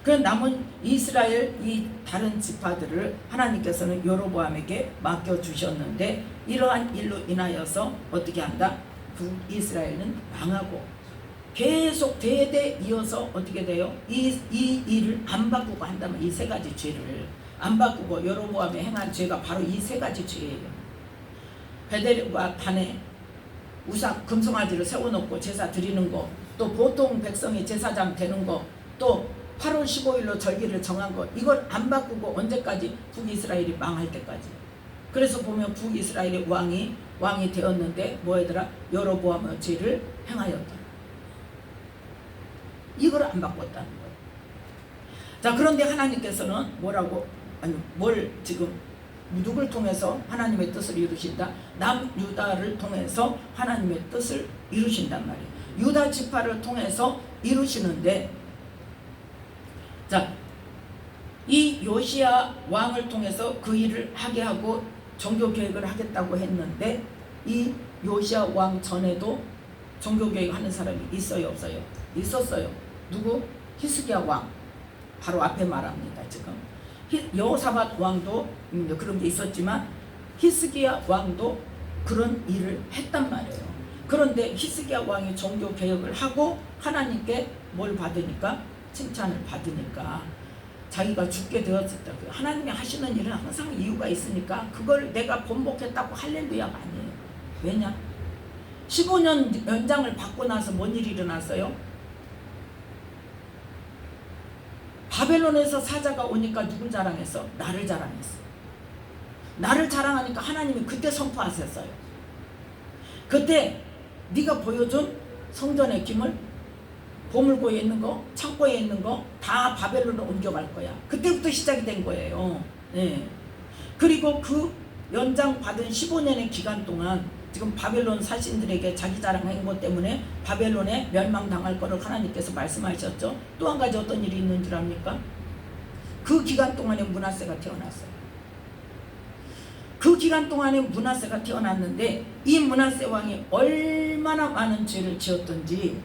그 남은 이스라엘 이 다른 지파들을 하나님께서는 여로보암에게 맡겨주셨는데 이러한 일로 인하여서 어떻게 한다? 북이스라엘은 망하고 계속 대대 이어서 어떻게 돼요? 이 일을 안 바꾸고 한다면 이 세 가지 죄를 안 바꾸고 여로보암에 행한 죄가 바로 이 세 가지 죄예요. 베델과 단에 우상 금송아지를 세워놓고 제사 드리는 거, 또 보통 백성이 제사장 되는 거, 또 8월 15일로 절기를 정한 거, 이걸 안 바꾸고 언제까지? 북이스라엘이 망할 때까지. 그래서 보면 북이스라엘의 왕이 되었는데 뭐하더라? 여로보암의 죄를 행하였다. 이걸 안 바꿨다는 거예요. 자, 그런데 하나님께서는 뭐라고? 아니, 뭘 지금 누굴 통해서 하나님의 뜻을 이루신다? 남유다를 통해서 하나님의 뜻을 이루신단 말이에요. 유다 지파를 통해서 이루시는데, 자, 이 요시야 왕을 통해서 그 일을 하게 하고 종교개혁을 하겠다고 했는데 이 요시야 왕 전에도 종교개혁 하는 사람이 있어요 없어요? 있었어요. 누구? 히스기야 왕. 바로 앞에 말합니다. 지금 여호사밧 왕도 그런 게 있었지만 히스기야 왕도 그런 일을 했단 말이에요. 그런데 히스기야 왕이 종교개혁을 하고 하나님께 뭘 받으니까? 칭찬을 받으니까 자기가 죽게 되었을 때 하나님이 하시는 일은 항상 이유가 있으니까 그걸 내가 번복했다고 할렐루야가 아니에요. 왜냐? 15년 연장을 받고 나서 뭔 일이 일어났어요? 바벨론에서 사자가 오니까 누굴 자랑했어? 나를 자랑했어. 나를 자랑하니까 하나님이 그때 선포하셨어요. 그때 네가 보여준 성전의 기물, 보물고에 있는 거, 창고에 있는 거 다 바벨론으로 옮겨갈 거야. 그때부터 시작이 된 거예요. 네. 그리고 그 연장받은 15년의 기간 동안 지금 바벨론 사신들에게 자기 자랑한 것 때문에 바벨론에 멸망당할 것을 하나님께서 말씀하셨죠. 또 한 가지 어떤 일이 있는 줄 압니까? 그 기간 동안에 므낫세가 태어났어요. 그 기간 동안에 므낫세가 태어났는데 이 므낫세 왕이 얼마나 많은 죄를 지었던지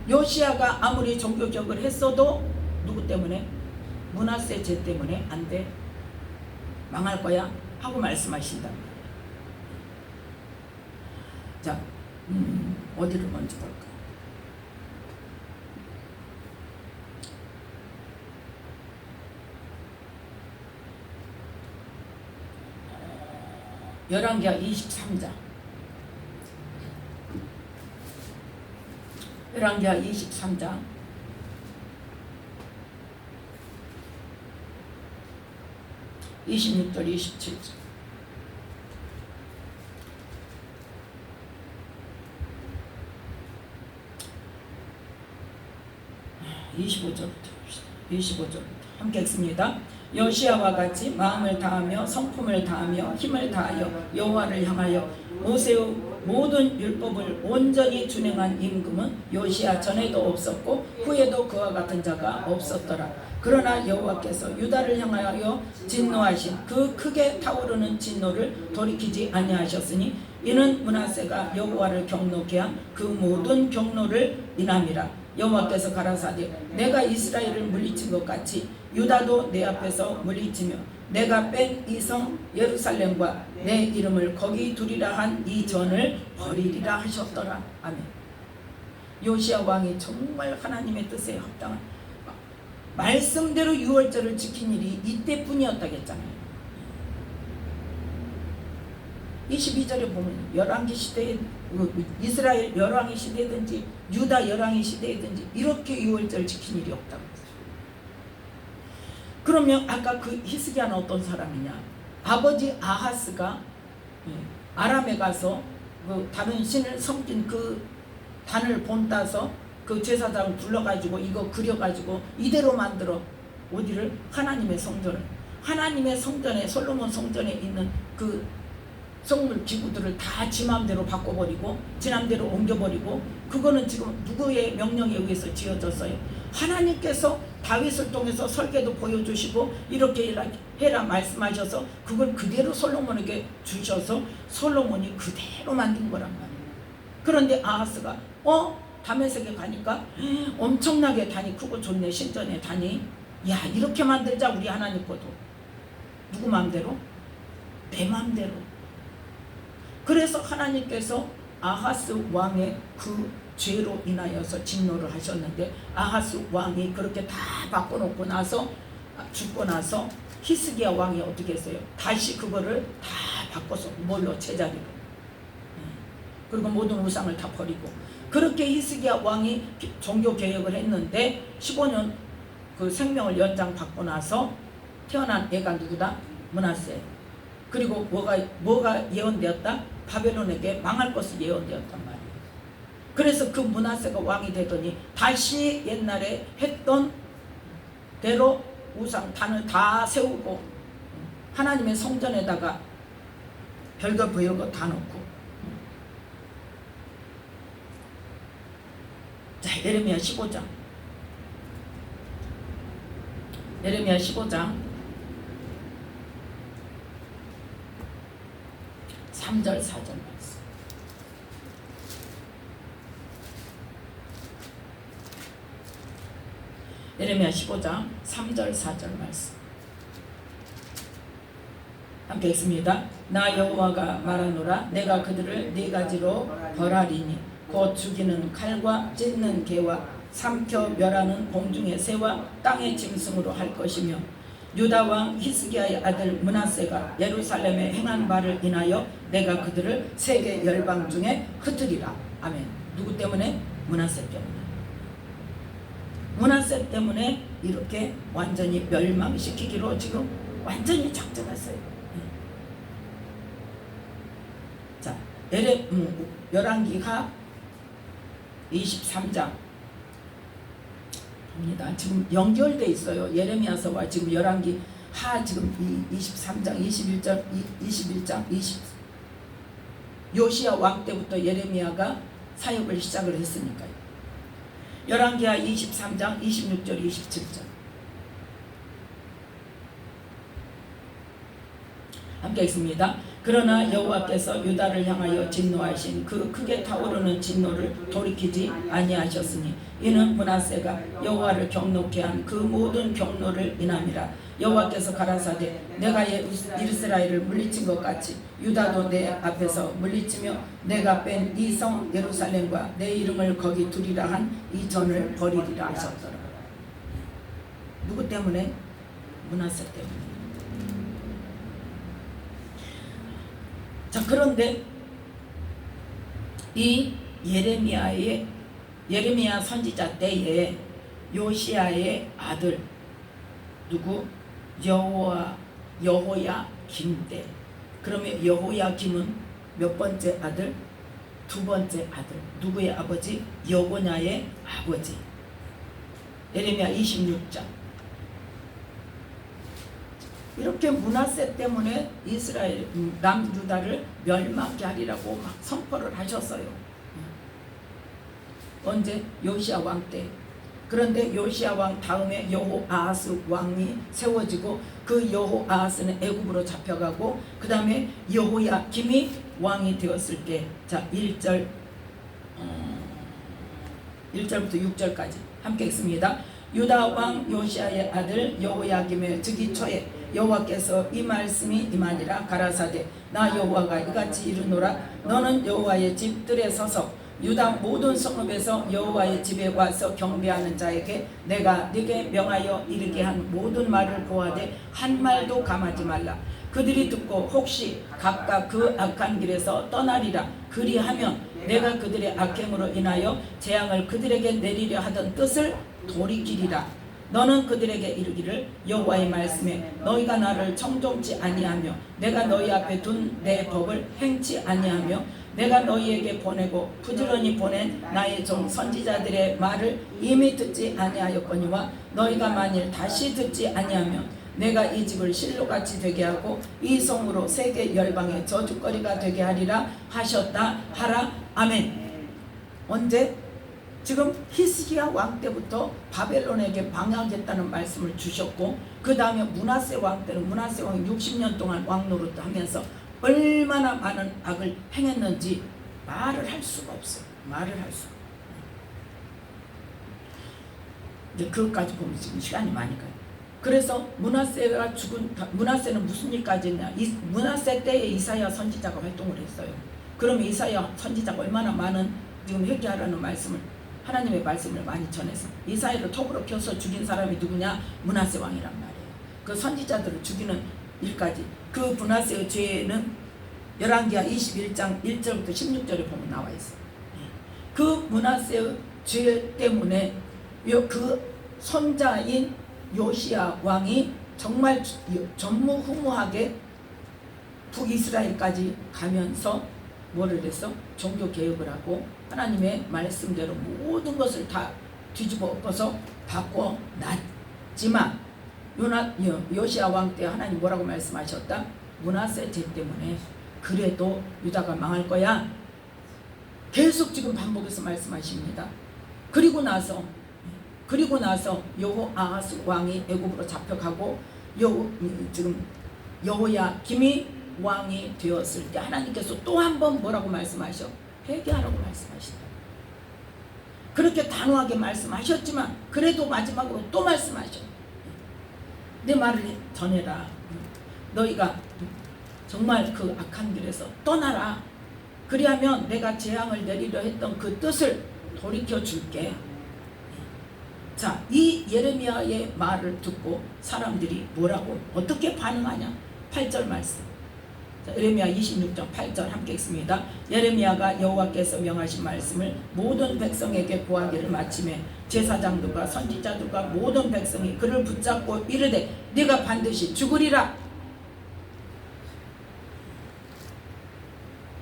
요시야가 아무리 종교개혁을 했어도 누구 때문에? 므낫세 죄 때문에 안 돼. 망할 거야 하고 말씀하신다. 자, 어디를 먼저 볼까? 열왕기하 23장. 열왕기하 23장 26절 27절 25절부터 함께 읽습니다. 요시야와 같이 마음을 다하며 성품을 다하며 힘을 다하여 여호와를 향하여 모세의 모든 율법을 온전히 준행한 임금은 요시야 전에도 없었고 후에도 그와 같은 자가 없었더라. 그러나 여호와께서 유다를 향하여 진노하신 그 크게 타오르는 진노를 돌이키지 아니하셨으니 이는 므낫세가 여호와를 경노케 한 그 모든 경노를 인함이라. 여호와께서 가라사대 내가 이스라엘을 물리친 것 같이 유다도 내 앞에서 물리치며 내가 뺀 이 성 예루살렘과 내 이름을 거기 두리라 한 이 전을 버리리라 하셨더라. 아멘. 요시야 왕이 정말 하나님의 뜻에 합당한 말씀대로 유월절을 지킨 일이 이때뿐이었다겠잖아요. 22절에 보면 열왕기 시대에 이스라엘 열왕의 시대든지 유다 열왕의 시대든지 이렇게 유월절 지킨 일이 없다고 했어요. 그러면 아까 그 히스기야는 어떤 사람이냐? 아버지 아하스가 아람에 가서 그 다른 신을 섬긴 그 단을 본따서 그 제사장을 불러가지고 이거 그려가지고 이대로 만들어 어디를? 하나님의 성전을. 하나님의 성전에 솔로몬 성전에 있는 그 성물 기구들을 다 지 맘대로 바꿔버리고 지 맘대로 옮겨버리고 그거는 지금 누구의 명령에 의해서 지어졌어요? 하나님께서 다윗을 통해서 설계도 보여주시고 이렇게 해라 말씀하셔서 그걸 그대로 솔로몬에게 주셔서 솔로몬이 그대로 만든 거란 말이에요. 그런데 아하스가 다메섹에 가니까 엄청나게 단이 크고 좋네. 신전에 단이 야 이렇게 만들자 우리 하나님 거도. 누구 마음대로? 내 마음대로. 그래서 하나님께서 아하스 왕의 그 죄로 인하여서 진노를 하셨는데 아하스 왕이 그렇게 다 바꿔놓고 나서 죽고 나서 히스기야 왕이 어떻게 했어요? 다시 그거를 다 바꿔서 뭘로? 제자리로. 그리고 모든 우상을 다 버리고 그렇게 히스기야 왕이 종교 개혁을 했는데 15년 그 생명을 연장받고 나서 태어난 애가 누구다? 므낫세. 그리고 뭐가 예언되었다? 바벨론에게 망할 것이 예언되었단 말이에요. 그래서 그 므낫세가 왕이 되더니 다시 옛날에 했던 대로 우상 단을 다 세우고 하나님의 성전에다가 별거 별거 다 놓고. 자, 예레미야 15장. 예레미야 15장 3절 4절 말씀. 예레미야 15장 3절 4절 말씀. 함께 읽습니다. 나 여호와가 말하노라. 내가 그들을 네 가지로 벌하리니 곧 죽이는 칼과 찢는 개와 삼켜 멸하는 공중의 새와 땅의 짐승으로 할 것이며 유다 왕 히스기야의 아들 므낫세가 예루살렘에 행한 바를 인하여 내가 그들을 세계 열방 중에 흩으리라. 아멘. 누구 때문에? 므낫세 때문에. 므낫세 때문에 이렇게 완전히 멸망시키기로 지금 완전히 작정했어요. 자, 열왕기하 23장 봅니다. 지금 연결돼 있어요. 예레미야서와 지금 열왕기 지금 23장 21장 20 요시야 왕 때부터 예레미야가 사역을 시작을 했으니까요. 열왕기하 23장 26절 27절 함께 읽습니다. 그러나 여호와께서 유다를 향하여 진노하신 그 크게 타오르는 진노를 돌이키지 아니하셨으니 이는 므낫세가 여호와를 경노케 한 그 모든 경노를 인함이라. 여호와께서 가라사대 내가 이스라엘을 물리친 것 같이 유다도 내 앞에서 물리치며 내가 뺀 이 성 예루살렘과 내 이름을 거기 두리라 한 이 전을 버리리라 하셨더라. 누구 때문에? 므낫세 때문에. 자, 그런데 이 예레미야 선지자 때에 요시야의 아들 누구? 여호야김 때. 그러면 여호야김은 몇 번째 아들? 두 번째 아들. 누구의 아버지? 여고냐의 아버지. 예레미야 26장. 이렇게 므낫세 때문에 이스라엘 남유다를 멸망케 하리라고 막 선포를 하셨어요. 언제? 요시야 왕 때. 그런데 요시야 왕 다음에 여호아하스 왕이 세워지고 그 여호아하스는 애굽으로 잡혀가고 그 다음에 여호야김이 왕이 되었을 때, 자 1절부터 6절까지 함께 읽습니다. 유다 왕 요시야의 아들 여호야김의 즉위초에 여호와께서 이 말씀이 임하니라. 가라사대 나 여호와가 이같이 이르노라. 너는 여호와의 집들에 서서 유다 모든 성읍에서 여호와의 집에 와서 경배하는 자에게 내가 네게 명하여 이르게 한 모든 말을 고하되 한 말도 감하지 말라. 그들이 듣고 혹시 각각 그 악한 길에서 떠나리라. 그리하면 내가 그들의 악행으로 인하여 재앙을 그들에게 내리려 하던 뜻을 돌이키리라. 너는 그들에게 이르기를 여호와의 말씀에 너희가 나를 청종치 아니하며 내가 너희 앞에 둔 내 법을 행치 아니하며 내가 너희에게 보내고 부지런히 보낸 나의 종 선지자들의 말을 이미 듣지 아니하였거니와 너희가 만일 다시 듣지 아니하면 내가 이 집을 실로같이 되게 하고 이 성으로 세계 열방의 저주거리가 되게 하리라 하셨다 하라. 아멘. 언제? 지금 히스기야 왕 때부터 바벨론에게 방하겠다는 말씀을 주셨고 그 다음에 므낫세 왕 때는 므낫세 왕이 60년 동안 왕 노릇하면서 얼마나 많은 악을 행했는지 말을 할 수가 없어요. 말을 할 수가. 이제 그것까지 보면 지금 시간이 많이 가요. 그래서 므낫세가 므낫세는 무슨 일까지 했냐? 므낫세 때에 이사야 선지자가 활동을 했어요. 그러면 이사야 선지자가 얼마나 많은 지금 회개하라는 말씀을 하나님의 말씀을 많이 전해서 이사야를 톱으로 켜서 죽인 사람이 누구냐? 므낫세 왕이란 말이에요. 그 선지자들을 죽이는 일까지. 그 므낫세의 죄는 열왕기하 21장 1절부터 16절에 보면 나와 있어요. 그 므낫세의 죄 때문에 그 손자인 요시야 왕이 정말 전무후무하게 북이스라엘까지 가면서 뭐를 했어? 종교 개혁을 하고 하나님의 말씀대로 모든 것을 다 뒤집어 엎어서 바꿔놨지만 요시야 왕 때 하나님 뭐라고 말씀하셨다? 므낫세 죄 때문에 그래도 유다가 망할 거야. 계속 지금 반복해서 말씀하십니다. 그리고 나서 여호아하스 왕이 애굽으로 잡혀가고 지금 여호야김이 왕이 되었을 때 하나님께서 또 한 번 뭐라고 말씀하셔? 회개하라고 말씀하신다. 그렇게 단호하게 말씀하셨지만 그래도 마지막으로 또 말씀하셔. 내 말을 전해라. 너희가 정말 그 악한 길에서 떠나라. 그리하면 내가 재앙을 내리려 했던 그 뜻을 돌이켜 줄게. 자, 이 예레미야의 말을 듣고 사람들이 뭐라고 어떻게 반응하냐? 8절 말씀. 자, 예레미야 26장 8절 함께 읽습니다. 예레미야가 여호와께서 명하신 말씀을 모든 백성에게 고하기를 마치매 제사장들과 선지자들과 모든 백성이 그를 붙잡고 이르되 네가 반드시 죽으리라.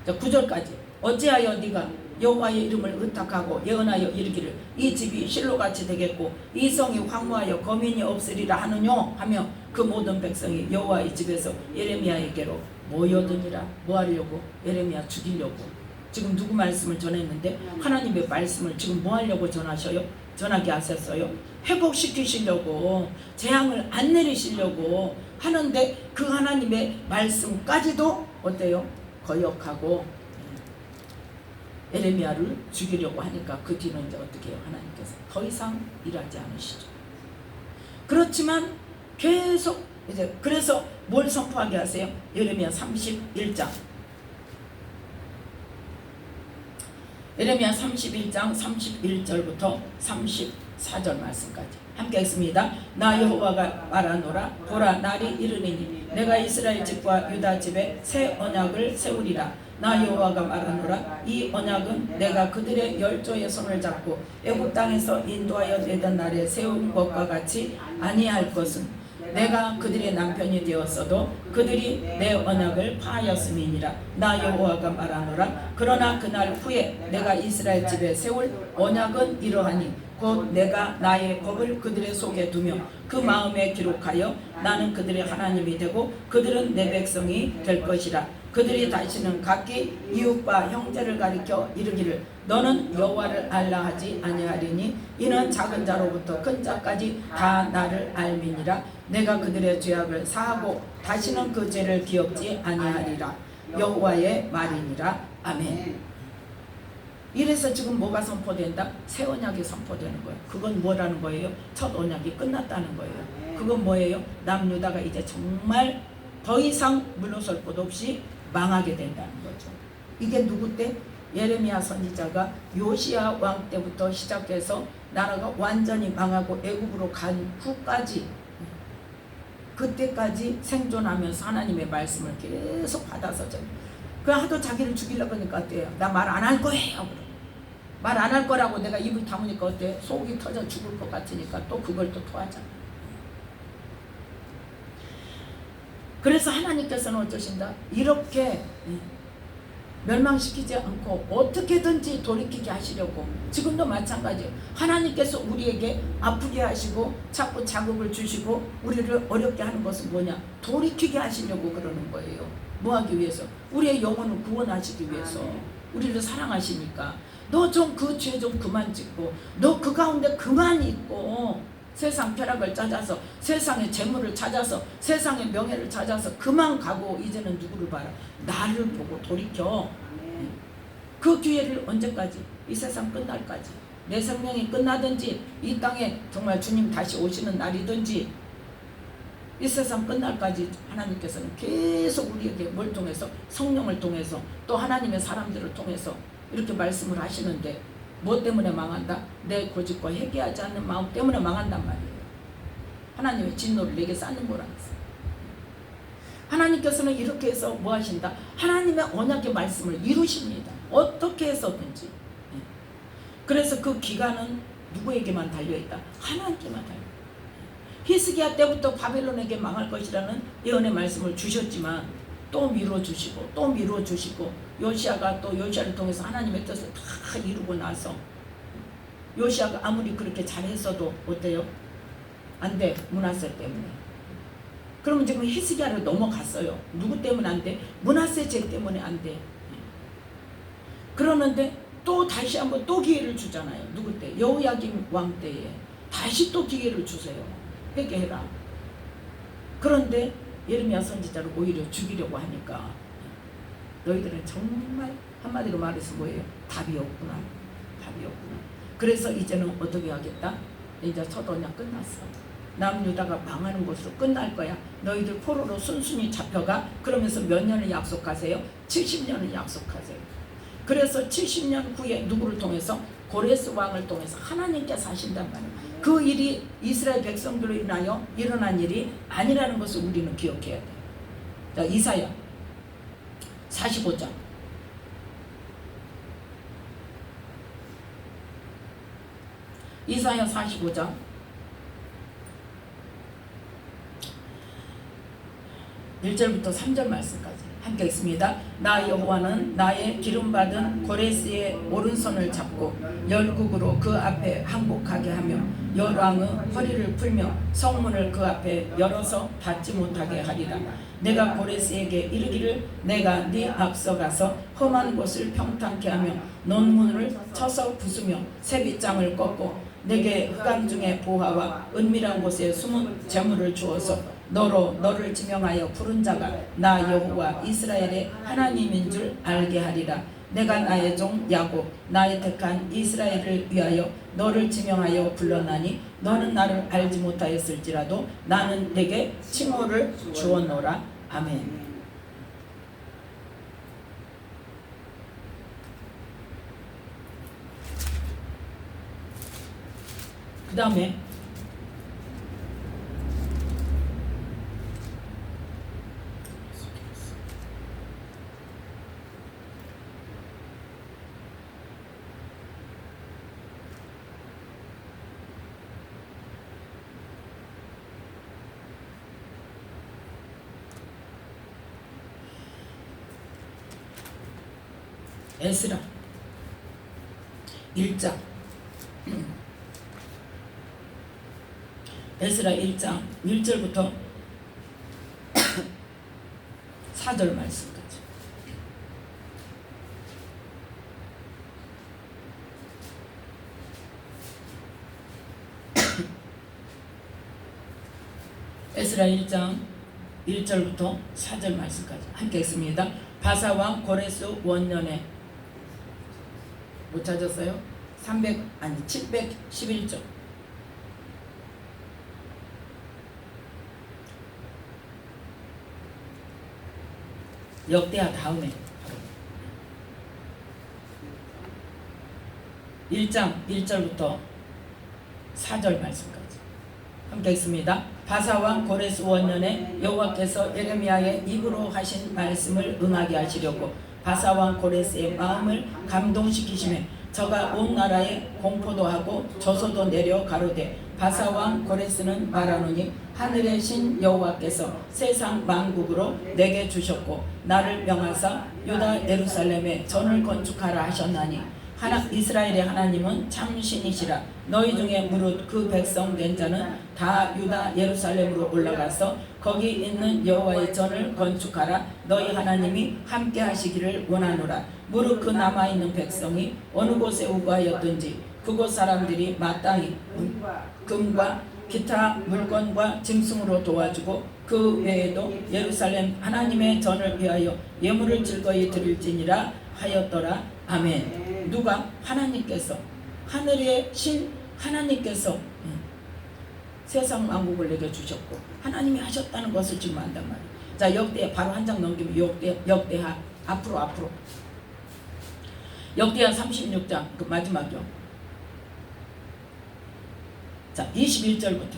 자, 9절까지. 어찌하여 네가 여호와의 이름을 의탁하고 예언하여 이르기를 이 집이 실로같이 되겠고 이 성이 황무하여 거민이 없으리라 하느뇨 하며 그 모든 백성이 여호와의 집에서 예레미야에게로 모여드니라. 뭐 하려고? 예레미야 죽이려고. 지금 누구 말씀을 전했는데 하나님의 말씀을 지금 뭐 하려고 전하게 하셨어요? 회복시키시려고, 재앙을 안 내리시려고 하는데 그 하나님의 말씀까지도 어때요? 거역하고 예레미야를 죽이려고 하니까 그 뒤는 이제 어떻게 해요? 하나님께서 더 이상 일하지 않으시죠. 그렇지만 계속 이제 그래서 뭘 선포하게 하세요? 예레미야 31장. 예레미야 31장 31절부터 34절 말씀까지 함께 했습니다. 나 여호와가 말하노라. 보라, 날이 이르니니 내가 이스라엘 집과 유다 집에 새 언약을 세우리라. 나 여호와가 말하노라. 이 언약은 내가 그들의 열조의 손을 잡고 애굽 땅에서 인도하여 내던 날에 세운 것과 같이 아니할 것은 내가 그들의 남편이 되었어도 그들이 내 언약을 파하였음이니라. 나 여호와가 말하노라. 그러나 그날 후에 내가 이스라엘 집에 세울 언약은 이러하니 곧 내가 나의 법을 그들의 속에 두며 그 마음에 기록하여 나는 그들의 하나님이 되고 그들은 내 백성이 될 것이라. 그들이 다시는 각기 이웃과 형제를 가리켜 이르기를 너는 여호와를 알라 하지 아니하리니 이는 작은 자로부터 큰 자까지 다 나를 알미니라. 내가 그들의 죄악을 사하고 다시는 그 죄를 기억지 아니하리라. 여호와의 말이니라. 아멘. 이래서 지금 뭐가 선포된다? 새 언약이 선포되는 거예요. 그건 뭐라는 거예요? 첫 언약이 끝났다는 거예요. 그건 뭐예요? 남유다가 이제 정말 더 이상 물러설 곳 없이 망하게 된다는 거죠. 이게 누구 때? 예레미야 선지자가 요시야 왕 때부터 시작해서 나라가 완전히 망하고 애굽으로 간 후까지, 그때까지 생존하면서 하나님의 말씀을 계속 받아서 그 하도 자기를 죽이려고 하니까 어때요? 나 말 안 할 거예요. 말 안 할 거라고 내가 입을 다무니까 어때? 속이 터져 죽을 것 같으니까 또 그걸 또 토하잖아. 그래서 하나님께서는 어떠신다? 이렇게 멸망시키지 않고 어떻게든지 돌이키게 하시려고. 지금도 마찬가지예요. 하나님께서 우리에게 아프게 하시고 자꾸 자극을 주시고 우리를 어렵게 하는 것은 뭐냐? 돌이키게 하시려고 그러는 거예요. 뭐 하기 위해서? 우리의 영혼을 구원하시기 위해서. 우리를 사랑하시니까 너 좀 그 죄 좀 그만 짓고 너 그 가운데 그만 있고 세상 쾌락을 찾아서 세상의 재물을 찾아서 세상의 명예를 찾아서 그만 가고 이제는 누구를 봐라? 나를 보고 돌이켜. 그 기회를 언제까지? 이 세상 끝날까지. 내 생명이 끝나든지 이 땅에 정말 주님 다시 오시는 날이든지 이 세상 끝날까지 하나님께서는 계속 우리에게 뭘 통해서? 성령을 통해서 또 하나님의 사람들을 통해서 이렇게 말씀을 하시는데 뭐 때문에 망한다? 내 고집과 회개하지 않는 마음 때문에 망한단 말이에요. 하나님의 진노를 내게 쌓는 거라는 거예요. 하나님께서는 이렇게 해서 뭐 하신다? 하나님의 언약의 말씀을 이루십니다. 어떻게 해서든지. 그래서 그 기간은 누구에게만 달려있다? 하나님께만 달려있다. 히스기야 때부터 바벨론에게 망할 것이라는 예언의 말씀을 주셨지만 또 미뤄주시고 또 미뤄주시고 요시야가 또 요시야를 통해서 하나님의 뜻을 다 이루고 나서 요시야가 아무리 그렇게 잘했어도 어때요? 안 돼. 므낫세 때문에. 그러면 지금 히스기야를 넘어갔어요. 누구 때문에 안 돼? 므낫세 죄 때문에 안 돼. 그러는데 또 다시 한번 또 기회를 주잖아요. 누구 때? 여호야김 왕 때에 다시 또 기회를 주세요. 회개해라. 그런데 예레미야 선지자를 오히려 죽이려고 하니까 너희들은 정말 한마디로 말해서 뭐예요? 답이 없구나. 답이 없구나. 그래서 이제는 어떻게 하겠다? 이제 첫 언약 끝났어. 남유다가 망하는 것으로 끝날 거야. 너희들 포로로 순순히 잡혀가. 그러면서 몇 년을 약속하세요? 70년을 약속하세요. 그래서 70년 후에 누구를 통해서? 고레스 왕을 통해서 하나님께서 하신단 말이에요. 그 일이 이스라엘 백성들로 인하여 일어난 일이 아니라는 것을 우리는 기억해야 돼요. 자, 이사야 45장. 이사야 45장 1절부터 3절 말씀까지. 함께 있습니다. 나 여호와는 나의 기름받은 고레스의 오른손을 잡고 열국으로 그 앞에 항복하게 하며 열왕의 허리를 풀며 성문을 그 앞에 열어서 닫지 못하게 하리라. 내가 고레스에게 이르기를 내가 네 앞서 가서 험한 곳을 평탄케 하며 논문을 쳐서 부수며 새빗장을 꺾고 내게 흑암 중에 보화와 은밀한 곳에 숨은 재물을 주어서 너를 지명하여 부른 자가 나 여호와 이스라엘의 하나님인 줄 알게 하리라. 내가 나의 종 야곱 나의 택한 이스라엘을 위하여 너를 지명하여 불렀나니 너는 나를 알지 못하였을지라도 나는 내게 칭호를 주었노라. 아멘. 그 다음에 에스라 1장 에스라 1장 1절부터 4절 말씀까지. 에스라 1장 1절부터 4절 말씀까지 함께 읽습니다. 바사왕 고레스 원년에 못 찾았어요? 711조. 역대하 다음에 1장 1절부터 4절 말씀까지 함께 읽습니다. 바사왕 고레스 원년에 여호와께서 예레미야의 입으로 하신 말씀을 응하게 하시려고 바사왕 고레스의 마음을 감동시키시매 저가 온 나라에 공포도 하고 저소도 내려 가로되 바사왕 고레스는 말하노니 하늘의 신 여호와께서 세상 만국으로 내게 주셨고 나를 명하사 유다 예루살렘에 전을 건축하라 하셨나니 이스라엘의 하나님은 참 신이시라. 너희 중에 무릇 그 백성 된 자는 다 유다 예루살렘으로 올라가서 거기 있는 여호와의 전을 건축하라. 너희 하나님이 함께 하시기를 원하노라. 무릇 그 남아있는 백성이 어느 곳에 우거하였든지 그곳 사람들이 마땅히 금과 기타 물건과 짐승으로 도와주고 그 외에도 예루살렘 하나님의 전을 위하여 예물을 즐거이 드릴지니라 하였더라. 아멘. 누가? 하나님께서, 하늘의 신 하나님께서 세상 만국을 내게 주셨고 하나님이 하셨다는 것을 지금 안단 말이에요. 자, 역대 바로 한 장 넘기면 역대하 앞으로 역대하 36장 그 마지막이요. 자, 21절부터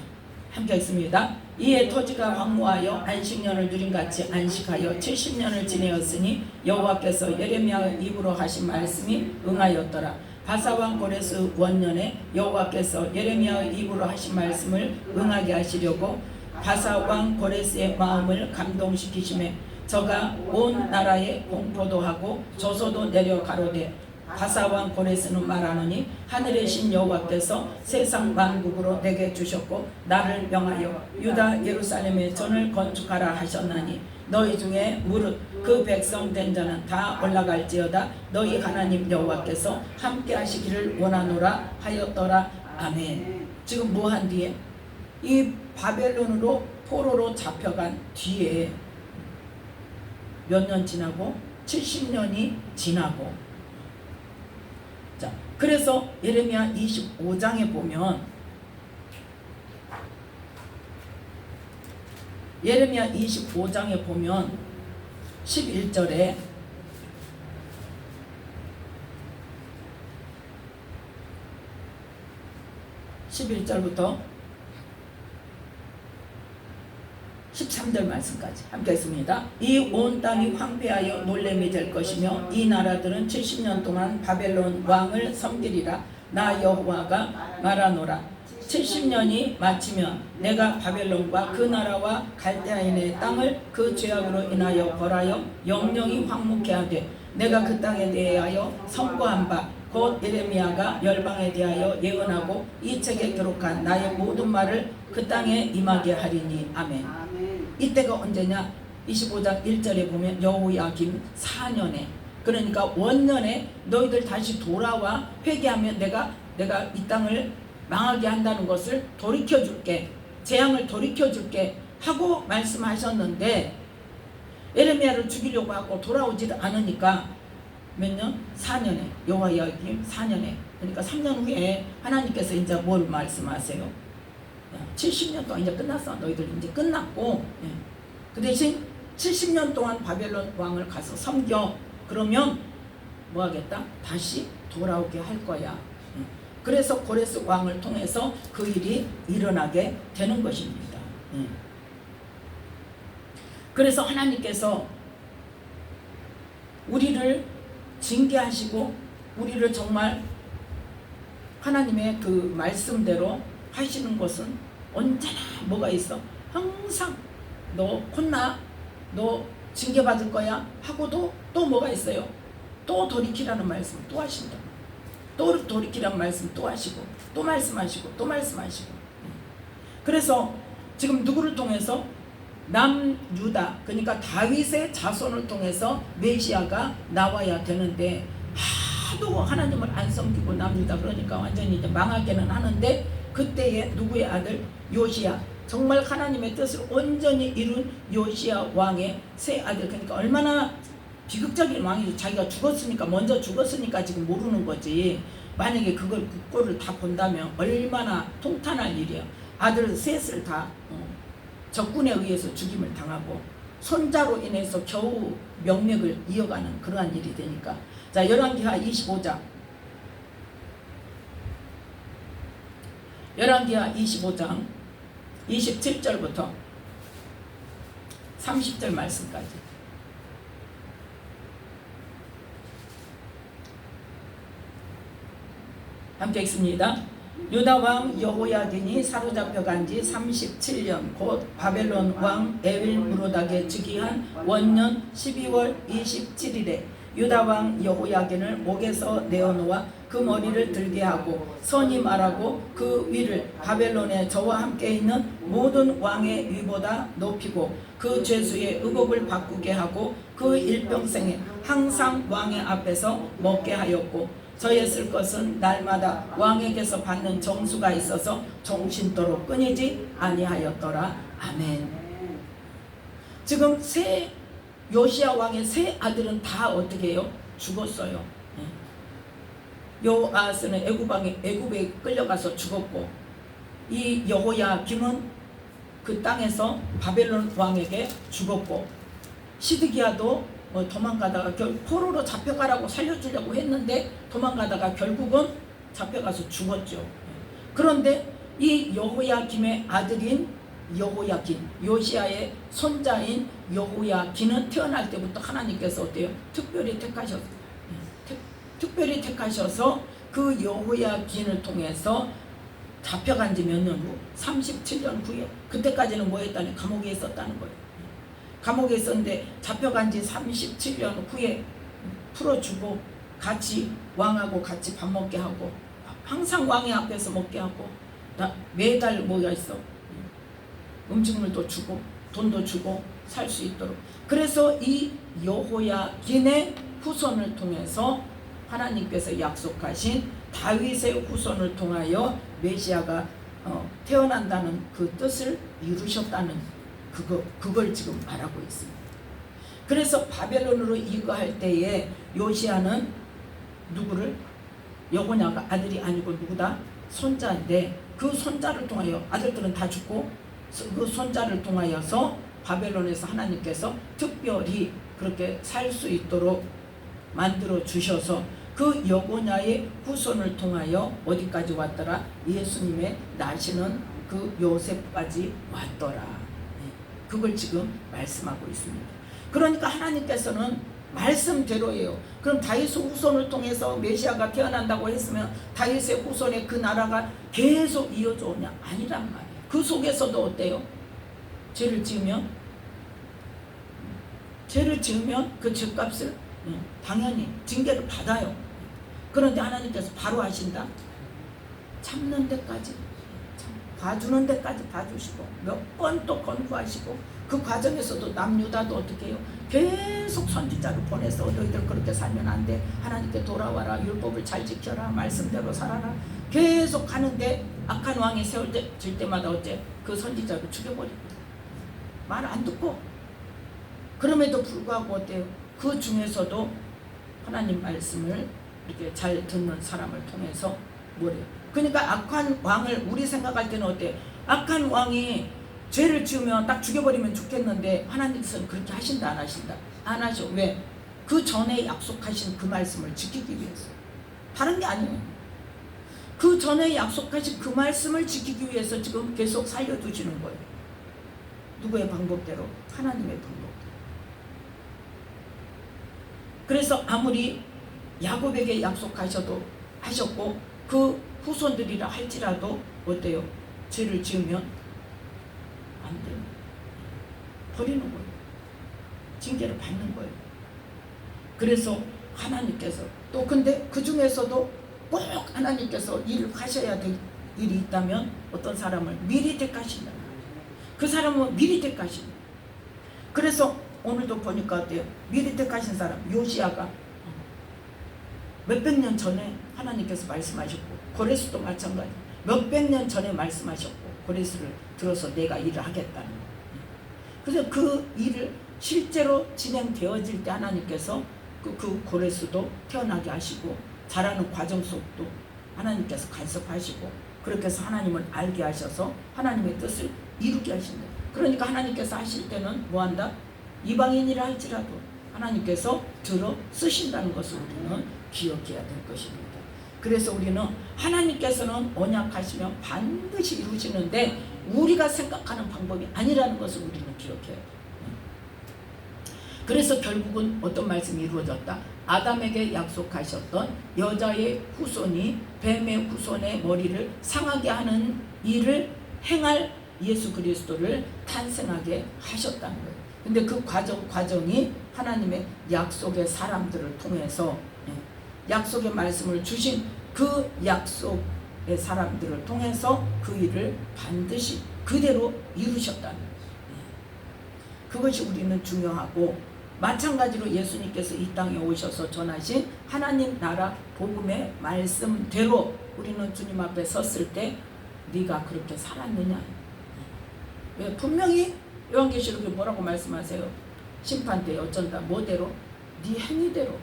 함께 있습니다. 이에 토지가 황무하여 안식년을 누림같이 안식하여 70년을 지내었으니 여호와께서 예레미야의 입으로 하신 말씀이 응하였더라. 바사왕 고레스 원년에 여호와께서 예레미야의 입으로 하신 말씀을 응하게 하시려고 바사왕 고레스의 마음을 감동시키심에 저가 온 나라에 공포도 하고 조소도 내려 가로되 바사왕 고레스는 말하노니 하늘의 신 여호와께서 세상 만국으로 내게 주셨고 나를 명하여 유다 예루살렘에 전을 건축하라 하셨나니 너희 중에 무릇 그 백성 된 자는 다 올라갈지어다. 너희 하나님 여호와께서 함께 하시기를 원하노라 하였더라. 아멘. 지금 뭐 한 뒤에 이 바벨론으로 포로로 잡혀간 뒤에 몇 년 지나고 70년이 지나고 자, 그래서 예레미야 25장에 보면 예레미야 25장에 보면 11절에 (11절부터) 13절 말씀까지 함께 했습니다. 이 온 땅이 황폐하여 놀램이 될 것이며 이 나라들은 70년 동안 바벨론 왕을 섬기리라. 나 여호와가 말하노라. 70년이 마치면 내가 바벨론과 그 나라와 갈대아인의 땅을 그 죄악으로 인하여 벌하여 영영이 황무케 하되 내가 그 땅에 대하여 선고한 바 곧 예레미야가 열방에 대하여 예언하고 이 책에 기록한 나의 모든 말을 그 땅에 임하게 하리니. 아멘. 이때가 언제냐? 25장 1절에 보면 여호야김 4년에, 그러니까 원년에 너희들 다시 돌아와 회개하면 내가 이 땅을 망하게 한다는 것을 돌이켜줄게, 재앙을 돌이켜줄게 하고 말씀하셨는데 예레미야를 죽이려고 하고 돌아오지 않으니까 몇 년? 4년에, 여호야김 4년에, 그러니까 3년 후에 하나님께서 이제 뭘 말씀하세요? 70년 동안 이제 끝났어. 너희들 이제 끝났고, 그 대신 70년 동안 바벨론 왕을 가서 섬겨. 그러면 뭐 하겠다? 다시 돌아오게 할 거야. 그래서 고레스 왕을 통해서 그 일이 일어나게 되는 것입니다. 그래서 하나님께서 우리를 징계하시고 우리를 정말 하나님의 그 말씀대로 하시는 것은 언제나 뭐가 있어? 항상 너 혼나, 너 징계받을 거야 하고도 또 뭐가 있어요? 또 돌이키라는 말씀 또 하신다. 또 돌이키라는 말씀 또 하시고 또 말씀하시고 또 말씀하시고. 그래서 지금 누구를 통해서? 남유다, 그러니까 다윗의 자손을 통해서 메시아가 나와야 되는데 하도 하나님을 안 섬기고 남유다, 그러니까 완전히 이제 망하게는 하는데 그때의 누구의 아들? 요시야, 정말 하나님의 뜻을 온전히 이룬 요시야 왕의 세 아들. 그러니까 얼마나 비극적인 왕이지. 자기가 죽었으니까, 먼저 죽었으니까 지금 모르는 거지. 만약에 그 꼴을 다 본다면 얼마나 통탄할 일이야. 아들 셋을 다 적군에 의해서 죽임을 당하고 손자로 인해서 겨우 명맥을 이어가는 그러한 일이 되니까. 자, 열왕기하 25장 27절부터 30절 말씀까지. 함께 읽습니다. 유다 왕 여호야긴이 사로잡혀간 지 37년, 곧 바벨론 왕 에윌무로닥의 즉위한 원년 12월 27일에 유다 왕 여호야긴을 목에서 내어놓아 그 머리를 들게 하고 선임하라고 그 위를 바벨론에 저와 함께 있는 모든 왕의 위보다 높이고 그 죄수의 의복을 바꾸게 하고 그 일평생에 항상 왕의 앞에서 먹게 하였고 저의 쓸 것은 날마다 왕에게서 받는 정수가 있어서 종신토록 끊이지 아니하였더라. 아멘. 지금 요시야 왕의 세 아들은 다 어떻게 해요? 죽었어요. 요아스는 애굽에 끌려가서 죽었고, 이 여호야김은 그 땅에서 바벨론 왕에게 죽었고, 시드기야도 도망가다가 포로로 잡혀가라고 살려주려고 했는데 도망가다가 결국은 잡혀가서 죽었죠. 그런데 이 여호야김의 아들인 여호야긴, 요시야의 손자인 여호야긴은 태어날 때부터 하나님께서 어때요? 특별히 택하셔서 그 여호야긴을 통해서 잡혀간 지 몇 년 후? 37년 후에. 그때까지는 뭐 했다니? 감옥에 있었다는 거예요. 감옥에 있었는데 잡혀간 지 37년 후에 풀어주고 같이 왕하고 같이 밥 먹게 하고 항상 왕의 앞에서 먹게 하고 매달 뭐가 있어? 음식물도 주고 돈도 주고 살 수 있도록. 그래서 이 여호야긴의 후손을 통해서 하나님께서 약속하신 다윗의 후손을 통하여 메시아가 태어난다는 그 뜻을 이루셨다는 그걸 지금 말하고 있습니다. 그래서 바벨론으로 이거할 때에 요시야는 누구를? 여호냐가 아들이 아니고 누구다? 손자인데 그 손자를 통하여, 아들들은 다 죽고 그 손자를 통하여서 바벨론에서 하나님께서 특별히 그렇게 살 수 있도록 만들어 주셔서 그 여호냐의 후손을 통하여 어디까지 왔더라? 예수님의 나시는 그 요셉까지 왔더라. 그걸 지금 말씀하고 있습니다. 그러니까 하나님께서는 말씀대로예요. 그럼 다윗의 후손을 통해서 메시아가 태어난다고 했으면 다윗의 후손의 그 나라가 계속 이어져 오냐? 아니란 말이에요. 그 속에서도 어때요? 죄를 지으면 그 죄값을 당연히 징계를 받아요. 그런데 하나님께서 바로 하신다? 참는 데까지, 봐주는 데까지 봐주시고 몇 번 또 권고하시고, 그 과정에서도 남유다도 어떻게 해요? 계속 선지자를 보내서 너희들 그렇게 살면 안 돼, 하나님께 돌아와라, 율법을 잘 지켜라, 말씀대로 살아라. 계속 가는데 악한 왕이 세워질 때마다 어째 그 선지자를 죽여버립니다. 말 안 듣고. 그럼에도 불구하고 어때요? 그 중에서도 하나님 말씀을 이렇게 잘 듣는 사람을 통해서 뭐래요? 그러니까 악한 왕을 우리 생각할 때는 어때요? 악한 왕이 죄를 지으면 딱 죽여버리면 좋겠는데 하나님께서는 그렇게 하신다 안 하신다? 안 하셔. 왜? 그 전에 약속하신 그 말씀을 지키기 위해서. 다른 게 아니에요. 그 전에 약속하신 그 말씀을 지키기 위해서 지금 계속 살려두시는 거예요. 누구의 방법대로? 하나님의 방법대로. 그래서 아무리 야곱에게 약속하셔도 하셨고 그 후손들이라 할지라도 어때요? 죄를 지으면 안 돼요. 버리는 거예요. 징계를 받는 거예요. 그래서 하나님께서 또 근데 그 중에서도 꼭 하나님께서 일을 하셔야 될 일이 있다면 어떤 사람을 미리 택하신다. 그 사람은 미리 택하신다. 그래서 오늘도 보니까 어때요? 미리 택하신 사람 요시야가 몇백 년 전에 하나님께서 말씀하셨고, 고레스도 마찬가지 몇백 년 전에 말씀하셨고 고레스를 들어서 내가 일을 하겠다는 거예요. 그래서 그 일을 실제로 진행되어질 때 하나님께서 그 고레스도 태어나게 하시고 자라는 과정 속도 하나님께서 간섭하시고, 그렇게 해서 하나님을 알게 하셔서 하나님의 뜻을 이루게 하신다. 그러니까 하나님께서 하실 때는 뭐한다? 이방인이라 할지라도 하나님께서 들어 쓰신다는 것을 우리는 기억해야 될 것입니다. 그래서 우리는 하나님께서는 언약하시면 반드시 이루시는데 우리가 생각하는 방법이 아니라는 것을 우리는 기억해야 돼요. 그래서 결국은 어떤 말씀이 이루어졌다? 아담에게 약속하셨던 여자의 후손이 뱀의 후손의 머리를 상하게 하는 일을 행할 예수 그리스도를 탄생하게 하셨다는 거예요. 근데 그 과정이 하나님의 약속의 사람들을 통해서, 약속의 말씀을 주신 그 약속의 사람들을 통해서 그 일을 반드시 그대로 이루셨다는 거예요. 그것이 우리는 중요하고, 마찬가지로 예수님께서 이 땅에 오셔서 전하신 하나님 나라 복음의 말씀대로 우리는 주님 앞에 섰을 때 네가 그렇게 살았느냐? 왜? 분명히 요한계시록에 뭐라고 말씀하세요? 심판 때 어쩐다 뭐대로? 네 행위대로,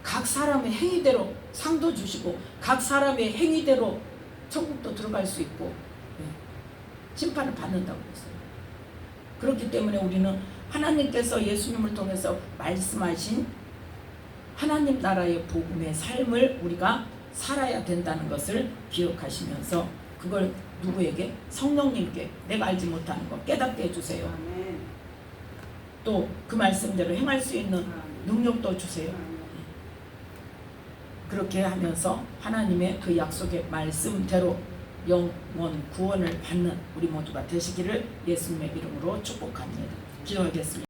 각 사람의 행위대로 상도 주시고 각 사람의 행위대로 천국도 들어갈 수 있고 심판을 받는다고 했어요. 그렇기 때문에 우리는 하나님께서 예수님을 통해서 말씀하신 하나님 나라의 복음의 삶을 우리가 살아야 된다는 것을 기억하시면서 그걸 누구에게? 성령님께 내가 알지 못하는 거 깨닫게 해주세요. 또 그 말씀대로 행할 수 있는 능력도 주세요. 그렇게 하면서 하나님의 그 약속의 말씀대로 영원 구원을 받는 우리 모두가 되시기를 예수님의 이름으로 축복합니다. 기도하겠습니다.